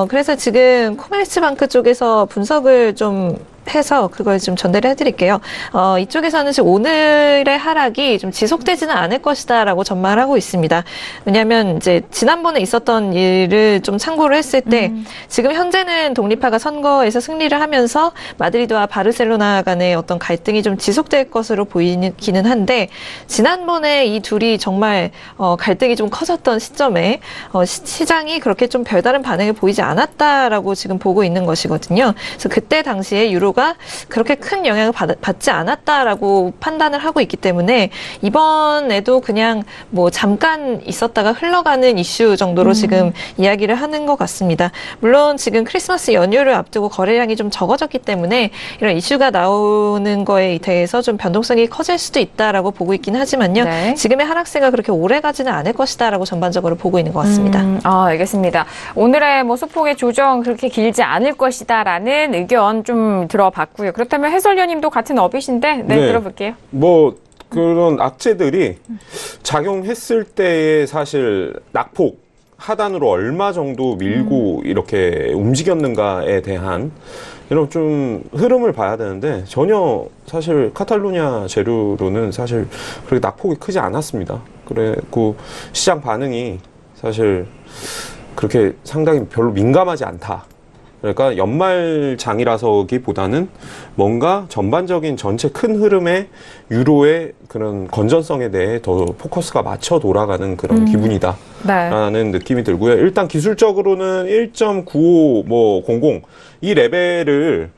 그래서 지금 코메르츠방크 쪽에서 분석을 좀 해서 그걸 좀 전달을 해드릴게요. 이쪽에서는 지금 오늘의 하락이 좀 지속되지는 않을 것이다라고 전망을 하고 있습니다. 왜냐하면 이제 지난번에 있었던 일을 좀 참고를 했을 때 지금 현재는 독립파가 선거에서 승리를 하면서 마드리드와 바르셀로나 간의 어떤 갈등이 좀 지속될 것으로 보이기는 한데 지난번에 이 둘이 정말 갈등이 좀 커졌던 시점에 시장이 그렇게 좀 별다른 반응을 보이지 않았다라고 지금 보고 있는 것이거든요. 그래서 그때 당시에 유로 그렇게 큰 영향을 받지 않았다라고 판단을 하고 있기 때문에 이번에도 그냥 뭐 잠깐 있었다가 흘러가는 이슈 정도로 지금 이야기를 하는 것 같습니다. 물론 지금 크리스마스 연휴를 앞두고 거래량이 좀 적어졌기 때문에 이런 이슈가 나오는 거에 대해서 좀 변동성이 커질 수도 있다라고 보고 있긴 하지만요. 네. 지금의 하락세가 그렇게 오래 가지는 않을 것이다라고 전반적으로 보고 있는 것 같습니다. 알겠습니다. 오늘의 뭐 소폭의 조정 그렇게 길지 않을 것이다라는 의견 좀 들어봤고요. 그렇다면 해설위원님도 같은 업이신데 네, 들어볼게요. 뭐 그런 악재들이 작용했을 때의 사실 낙폭 하단으로 얼마 정도 밀고 이렇게 움직였는가에 대한 이런 좀 흐름을 봐야 되는데 전혀 사실 카탈루냐 재료로는 사실 그렇게 낙폭이 크지 않았습니다. 그리고 시장 반응이 사실 그렇게 상당히 별로 민감하지 않다. 그러니까 연말장이라서기보다는 뭔가 전반적인 전체 큰 흐름의 유로의 그런 건전성에 대해 더 포커스가 맞춰 돌아가는 그런 기분이다라는 느낌이 들고요. 일단 기술적으로는 1.9500 이 레벨을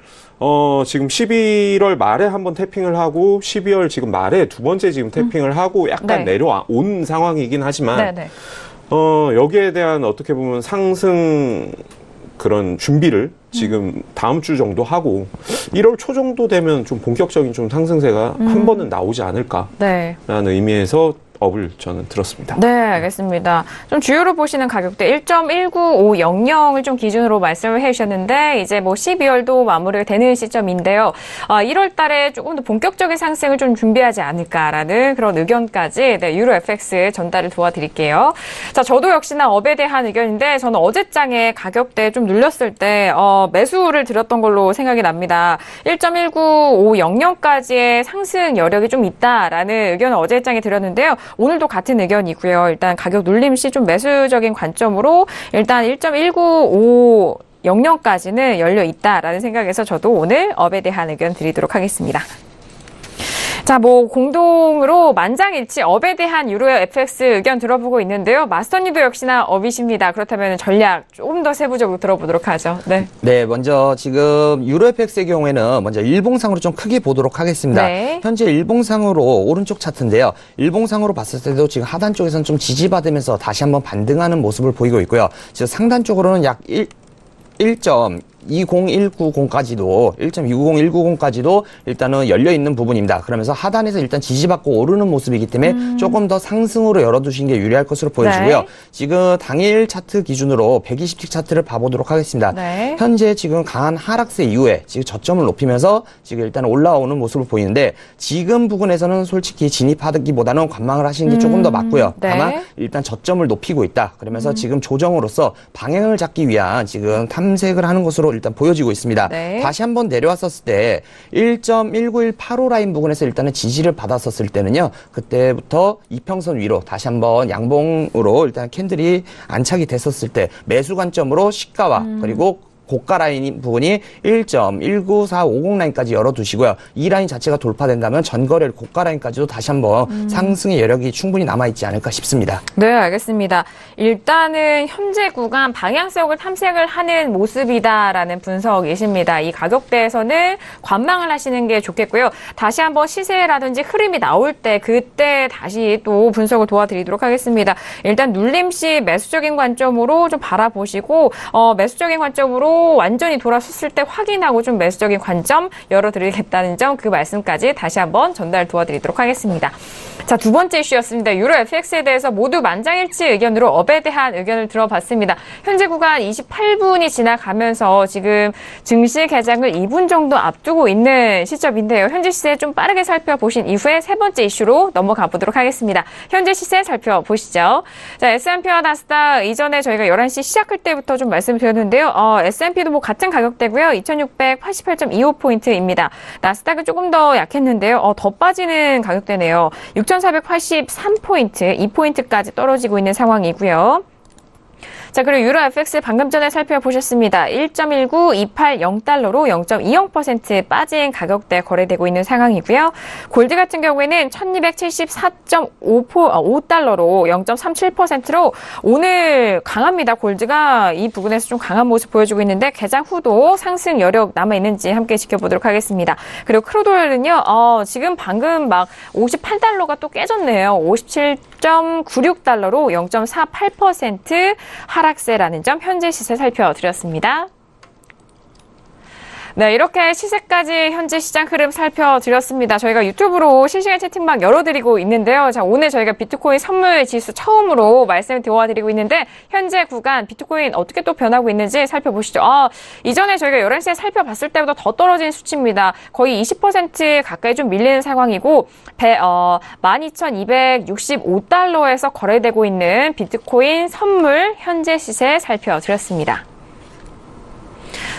지금 11월 말에 한번 태핑을 하고 12월 지금 말에 두 번째 지금 태핑을 하고 약간 내려온 상황이긴 하지만 여기에 대한 어떻게 보면 상승 그런 준비를 지금 다음 주 정도 하고 1월 초 정도 되면 좀 본격적인 좀 상승세가 한 번은 나오지 않을까라는 의미에서 업을 저는 들었습니다. 네, 알겠습니다. 좀 주요로 보시는 가격대 1.19500을 좀 기준으로 말씀을 해주셨는데 이제 뭐 12월도 마무리가 되는 시점인데요. 1월 달에 조금 더 본격적인 상승을 좀 준비하지 않을까라는 그런 의견까지 유로 FX 전달을 도와드릴게요. 자, 저도 역시나 업에 대한 의견인데 저는 어제장에 가격대 좀 눌렸을 때 매수를 드렸던 걸로 생각이 납니다. 1.19500까지의 상승 여력이 좀 있다라는 의견을 어제장에 드렸는데요. 오늘도 같은 의견이고요. 일단 가격 눌림 시 좀 매수적인 관점으로 일단 1.19500까지는 열려 있다라는 생각에서 저도 오늘 업에 대한 의견 드리도록 하겠습니다. 자, 뭐 공동으로 만장일치 업에 대한 유로 FX 의견 들어보고 있는데요. 마스터님도 역시나 업이십니다. 그렇다면 전략 조금 더 세부적으로 들어보도록 하죠. 네, 먼저 지금 유로 FX의 경우에는 먼저 일봉상으로 좀 크게 보도록 하겠습니다. 현재 일봉상으로 오른쪽 차트인데요. 일봉상으로 봤을 때도 지금 하단 쪽에서는 좀 지지받으면서 다시 한번 반등하는 모습을 보이고 있고요. 지금 상단 쪽으로는 약 1.20190까지도 1.290-190까지도 일단은 열려 있는 부분입니다. 그러면서 하단에서 일단 지지받고 오르는 모습이기 때문에 조금 더 상승으로 열어두신 게 유리할 것으로 보여지고요. 지금 당일 차트 기준으로 120틱 차트를 봐보도록 하겠습니다. 현재 지금 강한 하락세 이후에 지금 저점을 높이면서 지금 일단 올라오는 모습을 보이는데 지금 부분에서는 솔직히 진입하기보다는 관망을 하시는 게 조금 더 맞고요. 다만 일단 저점을 높이고 있다. 그러면서 지금 조정으로서 방향을 잡기 위한 지금 탐색을 하는 것으로 일단 보여지고 있습니다. 다시 한번 내려왔었을 때 1.19185 라인 부분에서 일단은 지지를 받았었을 때는요. 그때부터 이평선 위로 다시 한번 양봉으로 일단 캔들이 안착이 됐었을 때 매수 관점으로 시가와 그리고 고가 라인 부분이 1.19450 라인까지 열어두시고요. 이 라인 자체가 돌파된다면 전거래일 고가 라인까지도 다시 한번 상승의 여력이 충분히 남아있지 않을까 싶습니다. 네, 알겠습니다. 일단은 현재 구간 방향성을 탐색을 하는 모습이다라는 분석이십니다. 이 가격대에서는 관망을 하시는 게 좋겠고요. 다시 한번 시세라든지 흐름이 나올 때 그때 다시 또 분석을 도와드리도록 하겠습니다. 일단 눌림 시 매수적인 관점으로 좀 바라보시고 매수적인 관점으로 완전히 돌아섰을 때 확인하고 좀 매수적인 관점 열어드리겠다는 점 그 말씀까지 다시 한번 전달 도와드리도록 하겠습니다. 자, 두 번째 이슈였습니다. 유로 FX에 대해서 모두 만장일치 의견으로 업에 대한 의견을 들어봤습니다. 현재 구간 28분이 지나가면서 지금 증시 개장을 2분 정도 앞두고 있는 시점인데요. 현재 시세 좀 빠르게 살펴보신 이후에 세 번째 이슈로 넘어가 보도록 하겠습니다. 현재 시세 살펴보시죠. 자, S&P와 나스닥 이전에 저희가 11시 시작할 때부터 좀 말씀드렸는데요. S&P도 뭐 같은 가격대고요. 2688.25포인트입니다. 나스닥은 조금 더 약했는데요. 더 빠지는 가격대네요. 6483포인트, 2포인트까지 떨어지고 있는 상황이고요. 자, 그리고 유로 FX 방금 전에 살펴보셨습니다. 1.19280달러로 0.20% 빠진 가격대 거래되고 있는 상황이고요. 골드 같은 경우에는 1274.5달러로 0.37%로 오늘 강합니다. 골드가 이 부분에서 좀 강한 모습 보여주고 있는데 개장 후도 상승 여력 남아있는지 함께 지켜보도록 하겠습니다. 그리고 크루드오일은요, 지금 방금 막 58달러가 또 깨졌네요. 57.96달러로 0.48% 하락세라는 점 현재 시세 살펴드렸습니다. 네, 이렇게 시세까지 현재 시장 흐름 살펴드렸습니다. 저희가 유튜브로 실시간 채팅방 열어드리고 있는데요. 자, 오늘 저희가 비트코인 선물 지수 처음으로 말씀을 도와드리고 있는데 현재 구간 비트코인 어떻게 또 변하고 있는지 살펴보시죠. 이전에 저희가 11시에 살펴봤을 때보다 더 떨어진 수치입니다. 거의 20% 가까이 좀 밀리는 상황이고 12,265달러에서 거래되고 있는 비트코인 선물 현재 시세 살펴드렸습니다.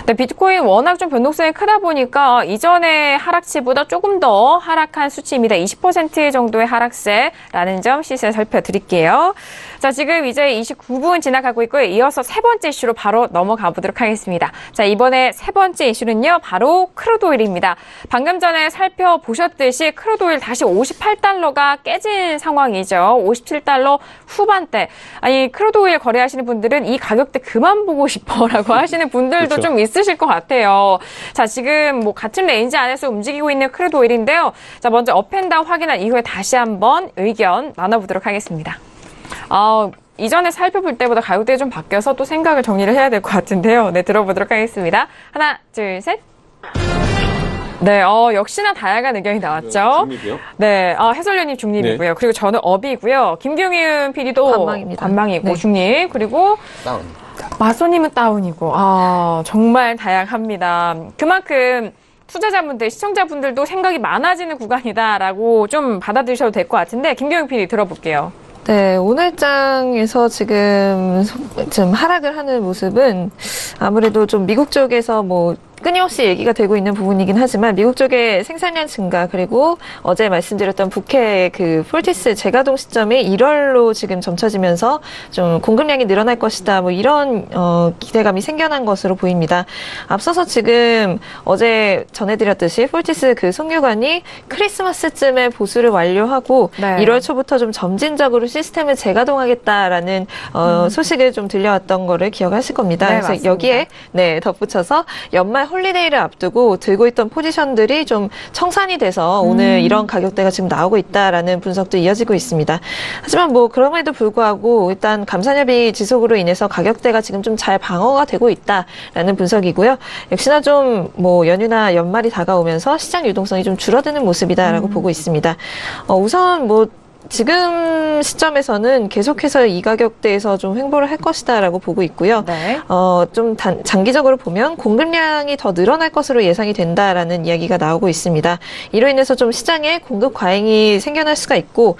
네, 비트코인 워낙 좀 변동성이 크다 보니까 이전의 하락치보다 조금 더 하락한 수치입니다. 20% 정도의 하락세라는 점 시세 살펴드릴게요. 자, 지금 이제 29분 지나가고 있고요. 이어서 세 번째 이슈로 바로 넘어가 보도록 하겠습니다. 자, 이번에 세 번째 이슈는요. 바로 크루드오일입니다. 방금 전에 살펴보셨듯이 크루드오일 다시 58달러가 깨진 상황이죠. 57달러 후반대. 아니, 크루드오일 거래하시는 분들은 이 가격대 그만 보고 싶어라고 하시는 분들도 그렇죠. 좀 있으실 것 같아요. 자, 지금 뭐 같은 레인지 안에서 움직이고 있는 크루드오일인데요. 자, 먼저 업앤다운 확인한 이후에 다시 한번 의견 나눠보도록 하겠습니다. 이전에 살펴볼 때보다 가격대가 좀 바뀌어서 또 생각을 정리를 해야 될 것 같은데요. 네, 들어보도록 하겠습니다. 하나, 둘, 셋. 네, 역시나 다양한 의견이 나왔죠. 중립이요? 네, 해설위원님 중립이고요. 그리고 저는 업이고요. 김경윤 PD도 관망입니다. 관망이고 네. 중립. 그리고 다운. 마소님은 다운이고. 정말 다양합니다. 그만큼 투자자분들, 시청자분들도 생각이 많아지는 구간이다라고 좀 받아들이셔도 될 것 같은데 김경윤 PD 들어볼게요. 네, 오늘장에서 지금 하락을 하는 모습은 아무래도 좀 미국 쪽에서 뭐 끊임없이 얘기가 되고 있는 부분이긴 하지만 미국 쪽의 생산량 증가 그리고 어제 말씀드렸던 북해의 그 폴티스 재가동 시점이 1월로 지금 점쳐지면서 좀 공급량이 늘어날 것이다 뭐 이런 기대감이 생겨난 것으로 보입니다. 앞서서 지금 어제 전해드렸듯이 폴티스 그 송유관이 크리스마스쯤에 보수를 완료하고 네. 1월 초부터 좀 점진적으로 시스템을 재가동하겠다라는 소식을 좀 들려왔던 거를 기억하실 겁니다. 네, 그래서 맞습니다. 여기에 덧붙여서 연말 홀리데이를 앞두고 들고 있던 포지션들이 좀 청산이 돼서 오늘 이런 가격대가 지금 나오고 있다라는 분석도 이어지고 있습니다. 하지만 뭐 그럼에도 불구하고 일단 감산협의 지속으로 인해서 가격대가 지금 좀 잘 방어가 되고 있다라는 분석이고요. 역시나 좀 뭐 연휴나 연말이 다가오면서 시장 유동성이 좀 줄어드는 모습이다라고 보고 있습니다. 우선 뭐 지금 시점에서는 계속해서 이 가격대에서 좀 횡보를 할 것이다라고 보고 있고요. 네. 좀 장기적으로 보면 공급량이 더 늘어날 것으로 예상이 된다라는 이야기가 나오고 있습니다. 이로 인해서 좀 시장에 공급 과잉이 생겨날 수가 있고,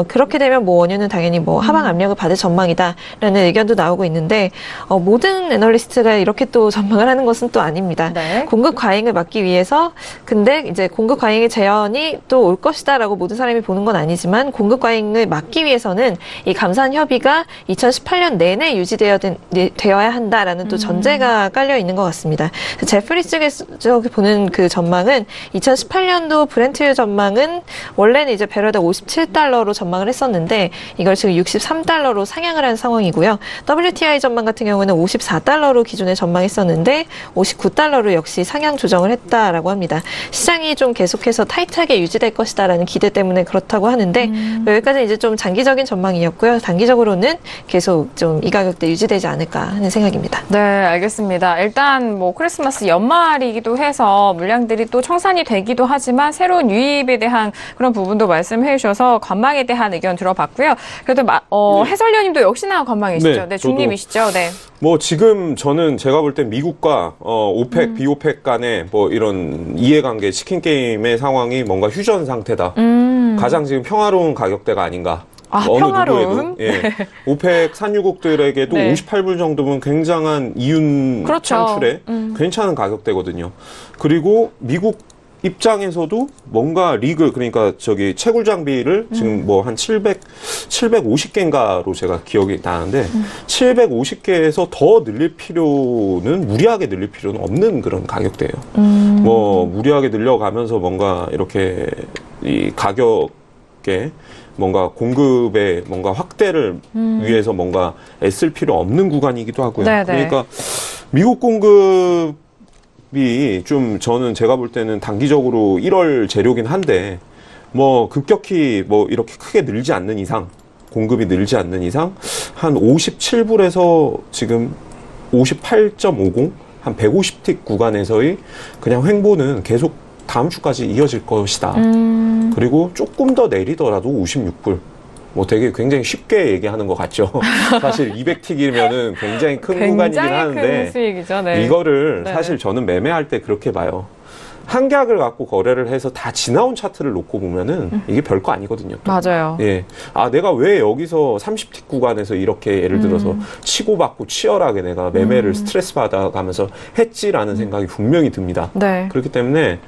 그렇게 되면 뭐 원유는 당연히 뭐 하방 압력을 받을 전망이다라는 의견도 나오고 있는데, 모든 애널리스트가 이렇게 또 전망을 하는 것은 또 아닙니다. 네. 공급 과잉을 막기 위해서, 근데 이제 공급 과잉의 재현이 또 올 것이다라고 모든 사람이 보는 건 아니지만, 공급 과잉을 막기 위해서는 이 감산 협의가 2018년 내내 유지되어야 한다라는 또 전제가 깔려 있는 것 같습니다. 제프리 쪽에서 보는 그 전망은 2018년도 브렌트유 전망은 원래는 이제 배럴당 57달러로 전망을 했었는데 이걸 지금 63달러로 상향을 한 상황이고요. WTI 전망 같은 경우는 54달러로 기존에 전망했었는데 59달러로 역시 상향 조정을 했다라고 합니다. 시장이 좀 계속해서 타이트하게 유지될 것이다라는 기대 때문에 그렇다고 하는데 여기까지 이제 좀 장기적인 전망이었고요. 단기적으로는 계속 좀 이 가격대 유지되지 않을까 하는 생각입니다. 네, 알겠습니다. 일단 뭐 크리스마스 연말이기도 해서 물량들이 또 청산이 되기도 하지만 새로운 유입에 대한 그런 부분도 말씀해 주셔서 관망에 대한 의견 들어봤고요. 그래도 해설위원님도 역시나 관망이시죠? 네, 중립이시죠? 네. 뭐 지금 저는 제가 볼 때 미국과 오펙, 비오펙 간의 뭐 이런 이해관계, 치킨 게임의 상황이 뭔가 휴전 상태다. 가장 지금 평화로운 가격대가 아닌가. 어느 평화로운? 누구에도. 예. 오펙 산유국들에게도 네. 58불 정도면 굉장한 이윤 그렇죠. 창출에 괜찮은 가격대거든요. 그리고 미국 입장에서도 뭔가 그러니까 채굴 장비를 지금 뭐 한 750개인가로 제가 기억이 나는데 750개에서 더 늘릴 필요는 무리하게 늘릴 필요는 없는 그런 가격대예요. 뭐 무리하게 늘려가면서 뭔가 이렇게 이 가격에 뭔가 공급의 뭔가 확대를 위해서 뭔가 애쓸 필요 없는 구간이기도 하고요. 네네. 그러니까 미국 공급이 좀 제가 볼 때는 단기적으로 1월 재료긴 한데 뭐 급격히 뭐 이렇게 크게 늘지 않는 이상 공급이 늘지 않는 이상 한 57불에서 지금 58.50 한 150틱 구간에서의 그냥 횡보는 계속 다음 주까지 이어질 것이다. 그리고 조금 더 내리더라도 56불. 뭐 되게 굉장히 쉽게 얘기하는 것 같죠. 사실 200틱이면은 굉장히 큰 구간이긴 하는데 큰 수익이죠. 네. 이거를 네. 사실 저는 매매할 때 그렇게 봐요. 한계약을 갖고 거래를 해서 다 지나온 차트를 놓고 보면은 이게 별거 아니거든요. 또. 맞아요. 예. 내가 왜 여기서 30틱 구간에서 이렇게 예를 들어서 치고받고 치열하게 내가 매매를 스트레스 받아가면서 했지라는 생각이 분명히 듭니다. 네. 그렇기 때문에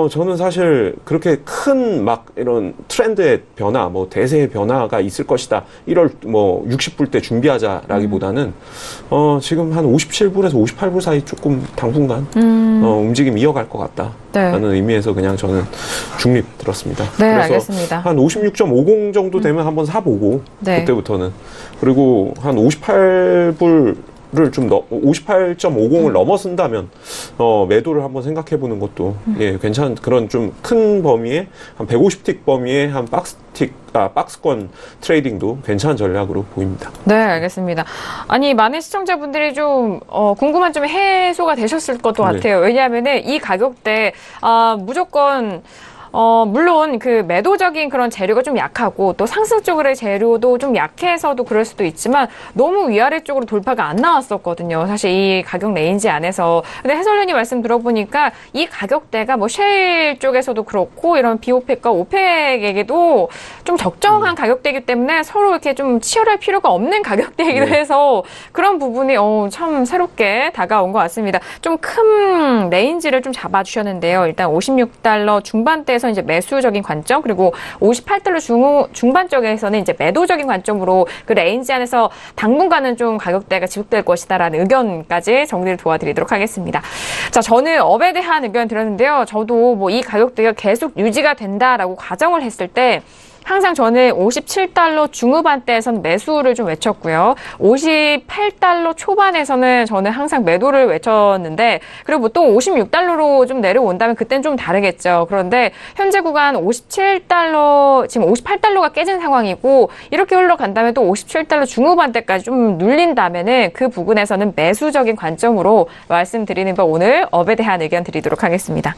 저는 사실 그렇게 큰 막 이런 트렌드의 변화, 뭐 대세의 변화가 있을 것이다. 1월 뭐 60불 때 준비하자라기보다는 지금 한 57불에서 58불 사이 조금 당분간 움직임 이어갈 것 같다. 라는 의미에서 그냥 저는 중립 들었습니다. 네, 그래서 알겠습니다. 한 56.50 정도 되면 한번 사보고 그때부터는 그리고 한 58불 를 좀 58.50을 넘어선다면 매도를 한번 생각해 보는 것도 예, 괜찮은 그런 좀 큰 범위에 한 150틱 범위에 한 박스권 트레이딩도 괜찮은 전략으로 보입니다. 네, 알겠습니다. 아니, 많은 시청자분들이 좀 궁금한 점이 해소가 되셨을 것도 같아요. 왜냐하면은 이 가격대 무조건 물론 그 매도적인 그런 재료가 좀 약하고 또 상승 쪽의 재료도 좀 약해서도 그럴 수도 있지만 너무 위아래 쪽으로 돌파가 안 나왔었거든요. 사실 이 가격 레인지 안에서. 근데 해설위원님 말씀 들어보니까 이 가격대가 뭐 쉘 쪽에서도 그렇고 이런 비오펙과 오펙에게도 좀 적정한 가격대이기 때문에 서로 이렇게 좀 치열할 필요가 없는 가격대이기도 해서 그런 부분이 참 새롭게 다가온 것 같습니다. 좀 큰 레인지를 좀 잡아주셨는데요. 일단 $56 중반대에서 이제 매수적인 관점, 그리고 $58 중반 쪽에서는 이제 매도적인 관점으로 그 레인지 안에서 당분간은 좀 가격대가 지속될 것이다라는 의견까지 정리를 도와드리도록 하겠습니다. 자, 저는 업에 대한 의견 드렸는데요. 저도 뭐 이 가격대가 계속 유지가 된다라고 가정을 했을 때 항상 저는 $57 중후반대에서는 매수를 좀 외쳤고요. $58 초반에서는 저는 항상 매도를 외쳤는데, 그리고 보통 $56로 좀 내려온다면 그때는 좀 다르겠죠. 그런데 현재 구간 $57, 지금 $58가 깨진 상황이고, 이렇게 흘러간다면 또 $57 중후반대까지 좀 눌린다면은 그 부분에서는 매수적인 관점으로 말씀드리는 바 오늘 업에 대한 의견 드리도록 하겠습니다.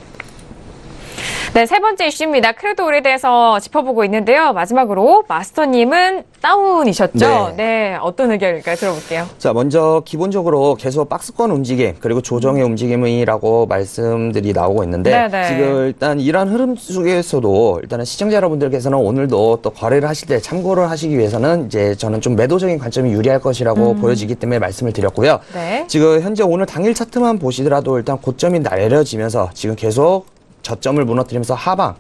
네, 세 번째 이슈입니다. 크루드 올에 대해서 짚어보고 있는데요. 마지막으로 마스터님은 다운이셨죠? 네, 어떤 의견일까요? 들어볼게요. 자, 먼저 기본적으로 계속 박스권 움직임 그리고 조정의 움직임이라고 말씀들이 나오고 있는데 지금 일단 이러한 흐름 속에서도 일단은 시청자 여러분들께서는 오늘도 또 거래를 하실 때 참고를 하시기 위해서는 이제 저는 좀 매도적인 관점이 유리할 것이라고 보여지기 때문에 말씀을 드렸고요. 지금 현재 오늘 당일 차트만 보시더라도 일단 고점이 내려지면서 지금 계속 저점을 무너뜨리면서 하방,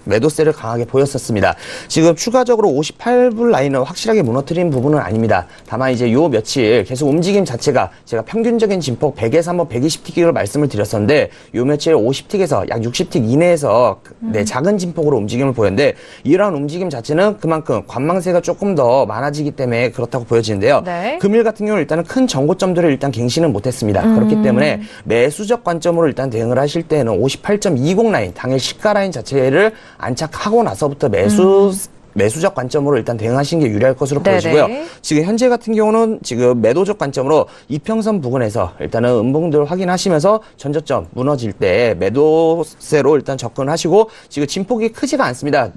매도세를 강하게 보였었습니다. 지금 추가적으로 58불 라인을 확실하게 무너뜨린 부분은 아닙니다. 다만 이제 요 며칠 계속 움직임 자체가 제가 평균적인 진폭 100에서 한번 120틱으로 말씀을 드렸었는데 요 며칠 50틱에서 약 60틱 이내에서 작은 진폭으로 움직임을 보였는데 이러한 움직임 자체는 그만큼 관망세가 조금 더 많아지기 때문에 그렇다고 보여지는데요. 금일 같은 경우는 일단은 큰 정고점들을 일단 갱신은 못했습니다. 그렇기 때문에 매수적 관점으로 일단 대응을 하실 때는 58.20 라인, 당일 시가 라인 자체를 안착하고 나서부터 매수적 관점으로 일단 대응하시는 게 유리할 것으로 보여지고요. 지금 현재 같은 경우는 지금 매도적 관점으로 이평선 부근에서 일단은 음봉들 확인하시면서 전저점 무너질 때 매도세로 일단 접근하시고 지금 진폭이 크지가 않습니다.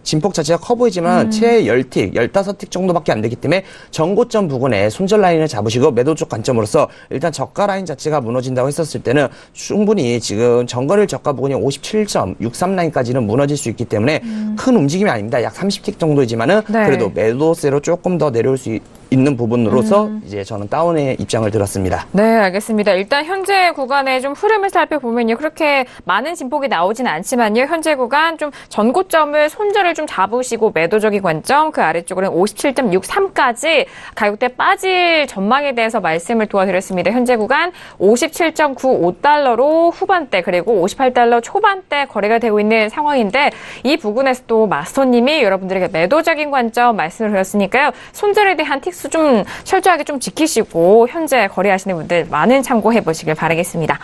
진폭 자체가 커 보이지만 채 10틱, 15틱 정도밖에 안 되기 때문에 전고점 부근에 손절 라인을 잡으시고 매도적 관점으로서 일단 저가 라인 자체가 무너진다고 했었을 때는 충분히 지금 전거래일 저가 부근이 57.63 라인까지는 무너질 수 있기 때문에 큰 움직임이 아닙니다. 약 30틱 정도이지만은 그래도 매도세로 조금 더 내려올 수 있는 부분으로서 이제 저는 다운의 입장을 들었습니다. 네, 알겠습니다. 일단 현재 구간의 좀 흐름을 살펴보면요. 그렇게 많은 진폭이 나오진 않지만요. 현재 구간 좀 전고점을 손절을 좀 잡으시고 매도적인 관점, 그 아래쪽으로는 57.63까지 가격대 빠질 전망에 대해서 말씀을 도와드렸습니다. 현재 구간 57.95달러로 후반대 그리고 58달러 초반대 거래가 되고 있는 상황인데 이 부분에서 또 마스터님이 여러분들에게 매도적인 관점 말씀을 드렸으니까요. 손절에 대한 틱스 좀 철저하게 좀 지키시고 현재 거래하시는 분들 많은 참고해 보시길 바라겠습니다.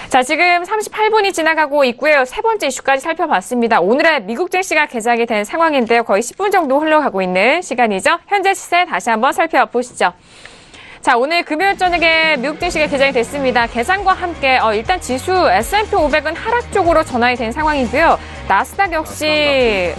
자, 지금 38분이 지나가고 있고요. 세 번째 이슈까지 살펴봤습니다. 오늘의 미국 증시가 개장이 된 상황인데요. 거의 10분 정도 흘러가고 있는 시간이죠. 현재 시세 다시 한번 살펴보시죠. 자, 오늘 금요일 저녁에 미국 증시가 개장이 됐습니다. 개장과 함께 일단 지수 S&P 500은 하락 쪽으로 전환이 된 상황이고요. 나스닥 역시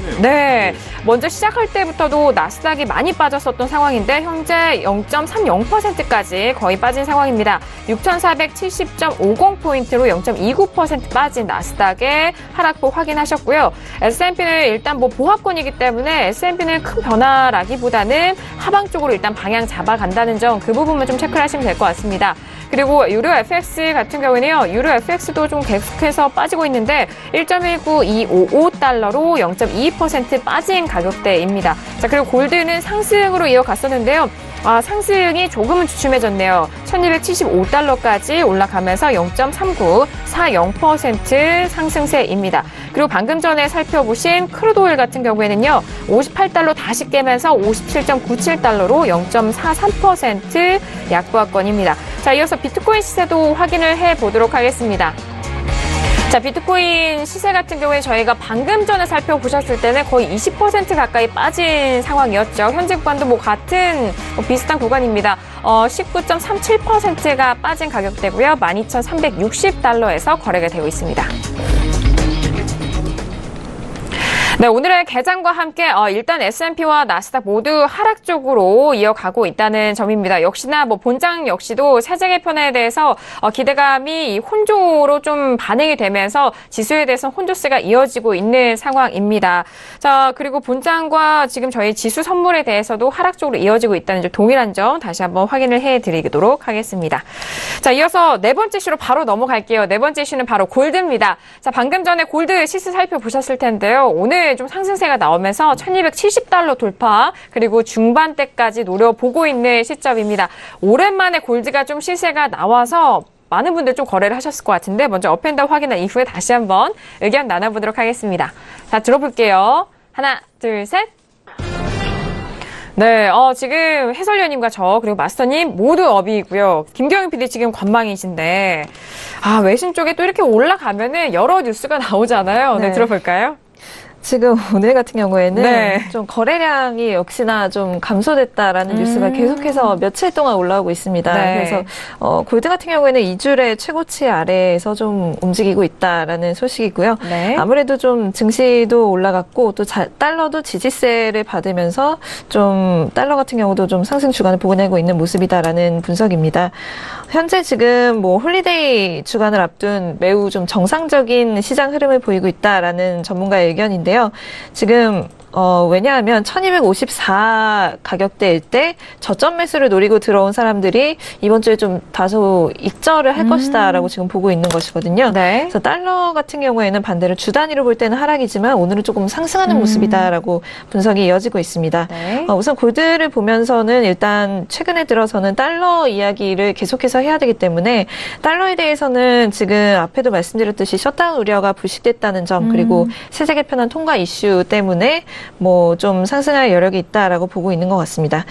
먼저 시작할 때부터도 나스닥이 많이 빠졌었던 상황인데 현재 0.30%까지 거의 빠진 상황입니다. 6,470.50포인트로 0.29% 빠진 나스닥의 하락폭 확인하셨고요. S&P는 일단 보합권이기 때문에 S&P는 큰 변화라기보다는 하방 쪽으로 일단 방향 잡아간다는 점 그 부분만 좀 체크를 하시면 될 것 같습니다. 그리고 유로 FX 같은 경우에는요. 유로 FX도 좀 계속해서 빠지고 있는데 1.19255달러로 0.22% 빠진 가격대입니다. 자, 그리고 골드는 상승으로 이어갔었는데요. 상승이 조금은 주춤해졌네요. 1275달러까지 올라가면서 0.3940% 상승세입니다. 그리고 방금 전에 살펴보신 크루드오일 같은 경우에는요. 58달러 다시 깨면서 57.97달러로 0.43% 약보합권입니다. 자, 이어서 비트코인 시세도 확인을 해보도록 하겠습니다. 자, 비트코인 시세 같은 경우에 저희가 방금 전에 살펴보셨을 때는 거의 20% 가까이 빠진 상황이었죠. 현재 구간도 같은 비슷한 구간입니다. 19.37%가 빠진 가격대고요. 12,360달러에서 거래가 되고 있습니다. 네, 오늘의 개장과 함께 일단 S&P와 나스닥 모두 하락 쪽으로 이어가고 있다는 점입니다. 역시나 본장 역시도 세제 개편에 대해서 기대감이 혼조로 좀 반영이 되면서 지수에 대해서 혼조세가 이어지고 있는 상황입니다. 자, 그리고 본장과 지금 저희 지수 선물에 대해서도 하락 쪽으로 이어지고 있다는 점 동일한 점 다시 한번 확인을 해드리도록 하겠습니다. 자, 이어서 네 번째 이슈로 바로 넘어갈게요. 네 번째 이슈는 바로 골드입니다. 자, 방금 전에 골드 시세 살펴보셨을 텐데요. 오늘 좀 상승세가 나오면서 1270달러 돌파 그리고 중반대까지 노려보고 있는 시점입니다. 오랜만에 골드가 좀 시세가 나와서 많은 분들 좀 거래를 하셨을 것 같은데 먼저 업앤다운 확인한 이후에 다시 한번 의견 나눠보도록 하겠습니다. 자, 들어볼게요. 하나, 둘, 셋. 네, 지금 해설위원님과 저 그리고 마스터님 모두 업이고요. 김경윤 PD 지금 관망이신데 외신 쪽에 또 이렇게 올라가면은 여러 뉴스가 나오잖아요. 네, 들어볼까요? 지금 오늘 같은 경우에는 네. 좀 거래량이 역시나 좀 감소됐다라는 뉴스가 계속해서 며칠 동안 올라오고 있습니다. 네. 그래서 골드 같은 경우에는 2주의 최고치 아래에서 좀 움직이고 있다라는 소식이고요. 네. 아무래도 좀 증시도 올라갔고 또 달러도 지지세를 받으면서 좀 달러 같은 경우도 좀 상승 주간을 보내고 있는 모습이다라는 분석입니다. 현재 지금 홀리데이 주간을 앞둔 매우 좀 정상적인 시장 흐름을 보이고 있다라는 전문가의 의견인데요. 지금 왜냐하면 1254 가격대일 때 저점 매수를 노리고 들어온 사람들이 이번 주에 좀 다소 익절을 할 것이다라고 지금 보고 있는 것이거든요. 네. 그래서 달러 같은 경우에는 반대로 주 단위로 볼 때는 하락이지만 오늘은 조금 상승하는 모습이다라고 분석이 이어지고 있습니다. 네. 우선 골드를 보면서는 일단 최근에 들어서는 달러 이야기를 계속해서 해야 되기 때문에 달러에 대해서는 지금 앞에도 말씀드렸듯이 셧다운 우려가 불식됐다는 점 그리고 세제 개편안 통과 이슈 때문에 좀 상승할 여력이 있다라고 보고 있는 것 같습니다.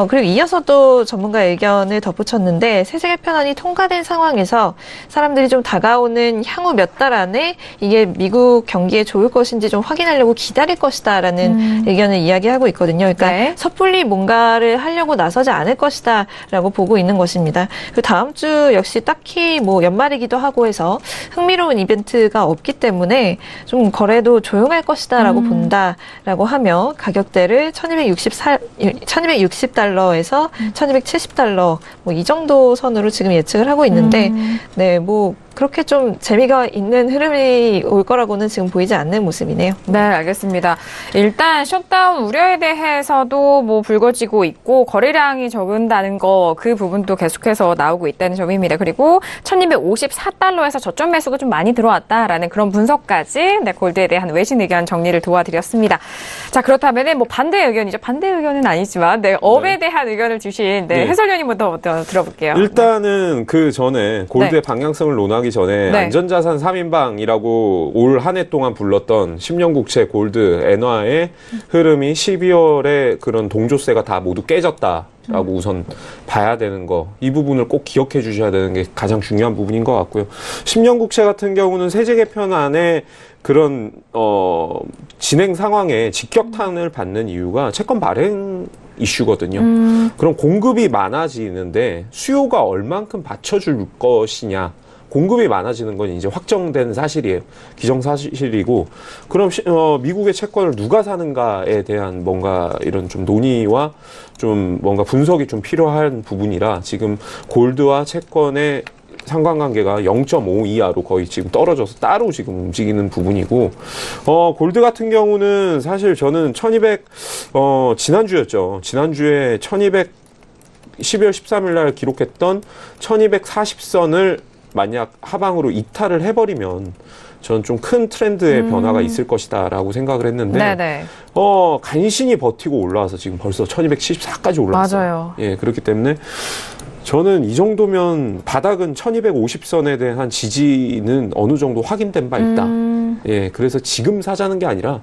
그리고 이어서 또 전문가의 의견을 덧붙였는데 세제 개편안이 통과된 상황에서 사람들이 좀 다가오는 향후 몇 달 안에 이게 미국 경기에 좋을 것인지 좀 확인하려고 기다릴 것이다라는 의견을 이야기하고 있거든요. 그러니까 네. 섣불리 뭔가를 하려고 나서지 않을 것이다라고 보고 있는 것입니다. 그리고 다음 주 역시 딱히 연말이기도 하고 해서 흥미로운 이벤트가 없기 때문에 좀 거래도 조용할 것이다라고 본다라고 하며 가격대를 1260달러에서 1270달러 이 정도 선으로 지금 예측을 하고 있는데 네, 그렇게 좀 재미가 있는 흐름이 올 거라고는 지금 보이지 않는 모습이네요. 네, 알겠습니다. 일단 셧다운 우려에 대해서도 불거지고 있고 거래량이 적은다는 거 그 부분도 계속해서 나오고 있다는 점입니다. 그리고 1254달러에서 저점 매수가 좀 많이 들어왔다라는 그런 분석까지 골드에 대한 외신 의견 정리를 도와드렸습니다. 자, 그렇다면 반대 의견이죠. 반대 의견은 아니지만 업에 대한 의견을 주신 해설위원님부터 들어볼게요. 일단은 그 전에 골드의 방향성을 논하기 전에 안전자산 3인방이라고 올 한 해 동안 불렀던 10년 국채 골드 엔화의 흐름이 12월에 그런 동조세가 다 모두 깨졌다라고 우선 봐야 되는 거, 이 부분을 꼭 기억해 주셔야 되는 게 가장 중요한 부분인 것 같고요. 10년 국채 같은 경우는 세제 개편안에 그런 진행 상황에 직격탄을 받는 이유가 채권 발행 이슈거든요. 그럼 공급이 많아지는데 수요가 얼만큼 받쳐줄 것이냐. 공급이 많아지는 건 이제 확정된 사실이에요. 기정사실이고, 그럼 미국의 채권을 누가 사는가에 대한 뭔가 이런 좀 논의와 좀 뭔가 분석이 좀 필요한 부분이라 지금 골드와 채권의 상관관계가 0.5 이하로 거의 지금 떨어져서 따로 지금 움직이는 부분이고, 골드 같은 경우는 사실 저는 1200, 지난주였죠. 지난주에 1200 12월 13일 날 기록했던 1240선을 만약 하방으로 이탈을 해버리면 저는 좀 큰 트렌드의 변화가 있을 것이다라고 생각을 했는데 네네. 간신히 버티고 올라와서 지금 벌써 1274까지 올라왔어요. 맞아요. 예, 그렇기 때문에 저는 이 정도면 바닥은 1250선에 대한 지지는 어느 정도 확인된 바 있다. 예, 그래서 지금 사자는 게 아니라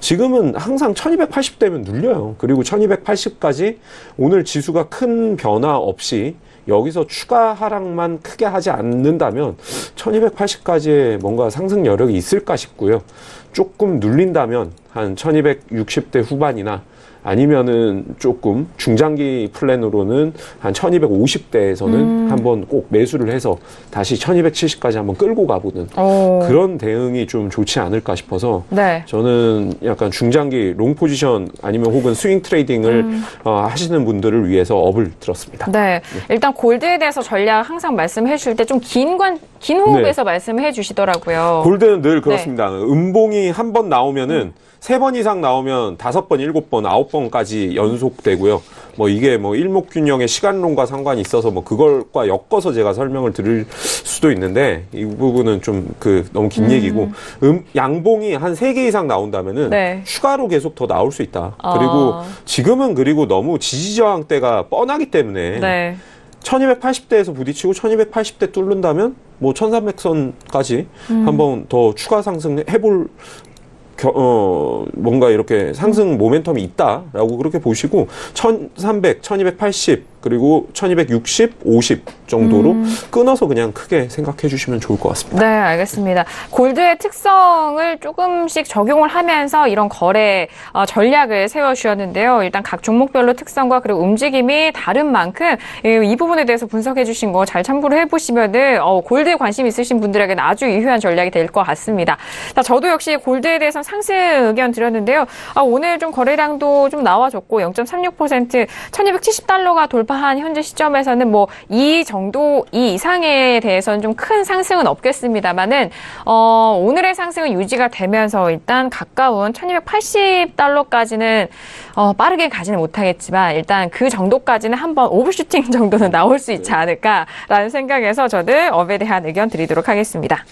지금은 항상 1280대면 눌려요. 그리고 1280까지 오늘 지수가 큰 변화 없이 여기서 추가 하락만 크게 하지 않는다면 1280까지의 뭔가 상승 여력이 있을까 싶고요. 조금 눌린다면 한 1260대 후반이나 아니면은 조금 중장기 플랜으로는 한 1250대에서는 한번 꼭 매수를 해서 다시 1270까지 한번 끌고 가보는 그런 대응이 좀 좋지 않을까 싶어서 네. 저는 약간 중장기 롱 포지션 아니면 혹은 스윙 트레이딩을 하시는 분들을 위해서 업을 들었습니다. 네. 일단 골드에 대해서 전략 항상 말씀해 주실 때 좀 긴 호흡에서 말씀해 주시더라고요. 골드는 늘 그렇습니다. 음봉이 한 번 나오면은 3번 이상 나오면 5번, 7번, 9번까지 연속되고요. 뭐 이게 뭐 일목균형의 시간론과 상관이 있어서 뭐 그걸과 엮어서 제가 설명을 드릴 수도 있는데 이 부분은 좀 너무 긴 얘기고 양봉이 한 3개 이상 나온다면은 네. 추가로 계속 더 나올 수 있다. 그리고 지금은 그리고 너무 지지저항대가 뻔하기 때문에 네. 1280대에서 부딪히고 1280대 뚫는다면 뭐 1300선까지 한번 더 추가 상승해볼 뭔가 이렇게 상승 모멘텀이 있다라고 그렇게 보시고 1300, 1280 그리고 1260, 50 정도로 끊어서 그냥 크게 생각해 주시면 좋을 것 같습니다. 네, 알겠습니다. 골드의 특성을 조금씩 적용을 하면서 이런 거래 전략을 세워주셨는데요. 일단 각 종목별로 특성과 그리고 움직임이 다른 만큼 이 부분에 대해서 분석해 주신 거 잘 참고를 해보시면은 골드에 관심 있으신 분들에게는 아주 유효한 전략이 될 것 같습니다. 자, 저도 역시 골드에 대해서 상승 의견 드렸는데요. 오늘 좀 거래량도 좀 나와줬고 0.36% 1270달러가 돌파한 현재 시점에서는 뭐 이 이상에 대해서는 좀 큰 상승은 없겠습니다만은 오늘의 상승은 유지가 되면서 일단 가까운 1280달러까지는 빠르게 가지는 못하겠지만 일단 그 정도까지는 한번 오버슈팅 정도는 나올 수 있지 않을까라는 생각에서 저는 업에 대한 의견 드리도록 하겠습니다.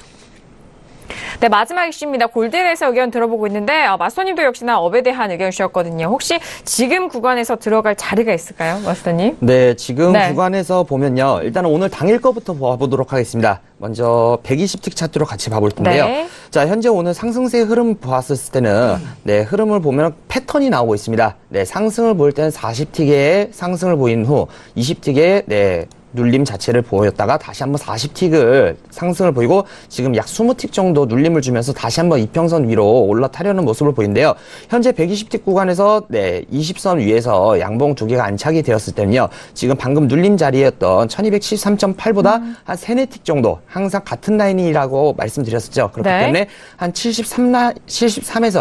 네, 마지막 이슈입니다. 골드에 대해서 의견 들어보고 있는데 마스터님도 역시나 업에 대한 의견 주셨거든요. 혹시 지금 구간에서 들어갈 자리가 있을까요, 마스터님? 네, 지금 구간에서 보면요. 일단 오늘 당일 거부터 봐보도록 하겠습니다. 먼저 120틱 차트로 같이 봐볼 텐데요. 네. 자, 현재 오늘 상승세 흐름 보았을 때는 흐름을 보면 패턴이 나오고 있습니다. 네, 상승을 볼 때는 40틱의 상승을 보인 후 20틱의 눌림 자체를 보였다가 다시 한번 40틱을 상승을 보이고 지금 약 20틱 정도 눌림을 주면서 다시 한번 이평선 위로 올라타려는 모습을 보이는데요. 현재 120틱 구간에서 20선 위에서 양봉 2개가 안착이 되었을 때는요. 지금 방금 눌림 자리였던 1273.8보다 한 3-4틱 정도 항상 같은 라인이라고 말씀드렸었죠. 그렇기 때문에 한 73에서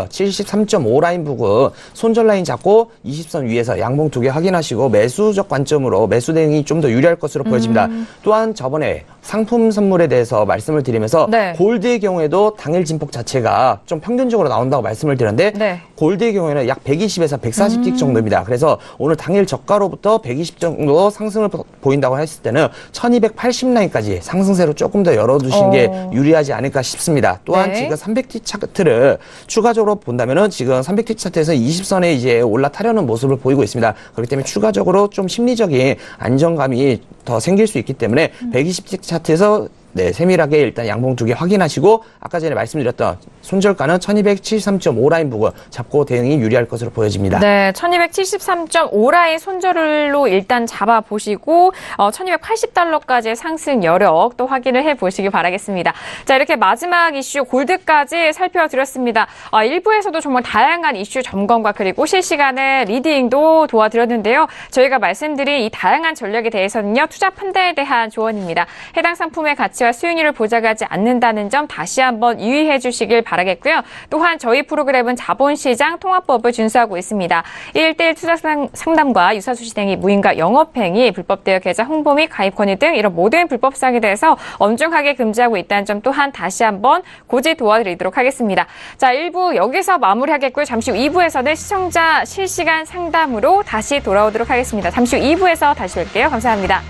73.5 라인 부근 손절 라인 잡고 20선 위에서 양봉 2개 확인하시고 매수적 관점으로 매수 대응이 좀 더 유리할 것으로 보여집니다. 또한 저번에 상품 선물에 대해서 말씀을 드리면서 골드의 경우에도 당일 진폭 자체가 좀 평균적으로 나온다고 말씀을 드렸는데 골드의 경우에는 약 120에서 140틱 정도입니다. 그래서 오늘 당일 저가로부터 120 정도 상승을 보인다고 했을 때는 1280 라인까지 상승세로 조금 더 열어두신 게 유리하지 않을까 싶습니다. 또한 지금 300틱 차트를 추가적으로 본다면은 지금 300틱 차트에서 20선에 이제 올라타려는 모습을 보이고 있습니다. 그렇기 때문에 추가적으로 좀 심리적인 안정감이 더 생길 수 있기 때문에 120틱 차트에서 세밀하게 일단 양봉 2개 확인하시고 아까 전에 말씀드렸던 손절가는 1273.5 라인 부근 잡고 대응이 유리할 것으로 보여집니다. 네, 1273.5 라인 손절로 일단 잡아보시고 1280달러까지의 상승 여력 또 확인을 해보시기 바라겠습니다. 자, 이렇게 마지막 이슈 골드까지 살펴드렸습니다. 1부에서도 정말 다양한 이슈 점검과 그리고 실시간의 리딩도 도와드렸는데요. 저희가 말씀드린 이 다양한 전략에 대해서는요. 투자 판단에 대한 조언입니다. 해당 상품의 가치와 가치와 수익률을 보장하지 않는다는 점 다시 한번 유의해 주시길 바라겠고요. 또한 저희 프로그램은 자본시장 통합법을 준수하고 있습니다. 1:1 투자 상담과 유사수시 행위, 무인과 영업행위, 불법대여 계좌 홍보 및 가입 권유 등 이런 모든 불법사항에 대해서 엄중하게 금지하고 있다는 점 또한 다시 한번 고지 도와드리도록 하겠습니다. 자, 1부 여기서 마무리하겠고요. 잠시 후 2부에서는 시청자 실시간 상담으로 다시 돌아오도록 하겠습니다. 잠시 후 2부에서 다시 뵐게요. 감사합니다.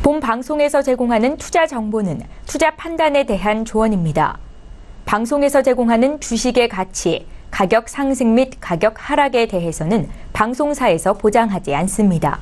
본 방송에서 제공하는 투자 정보는 투자 판단에 대한 조언입니다. 방송에서 제공하는 주식의 가치, 가격 상승 및 가격 하락에 대해서는 방송사에서 보장하지 않습니다.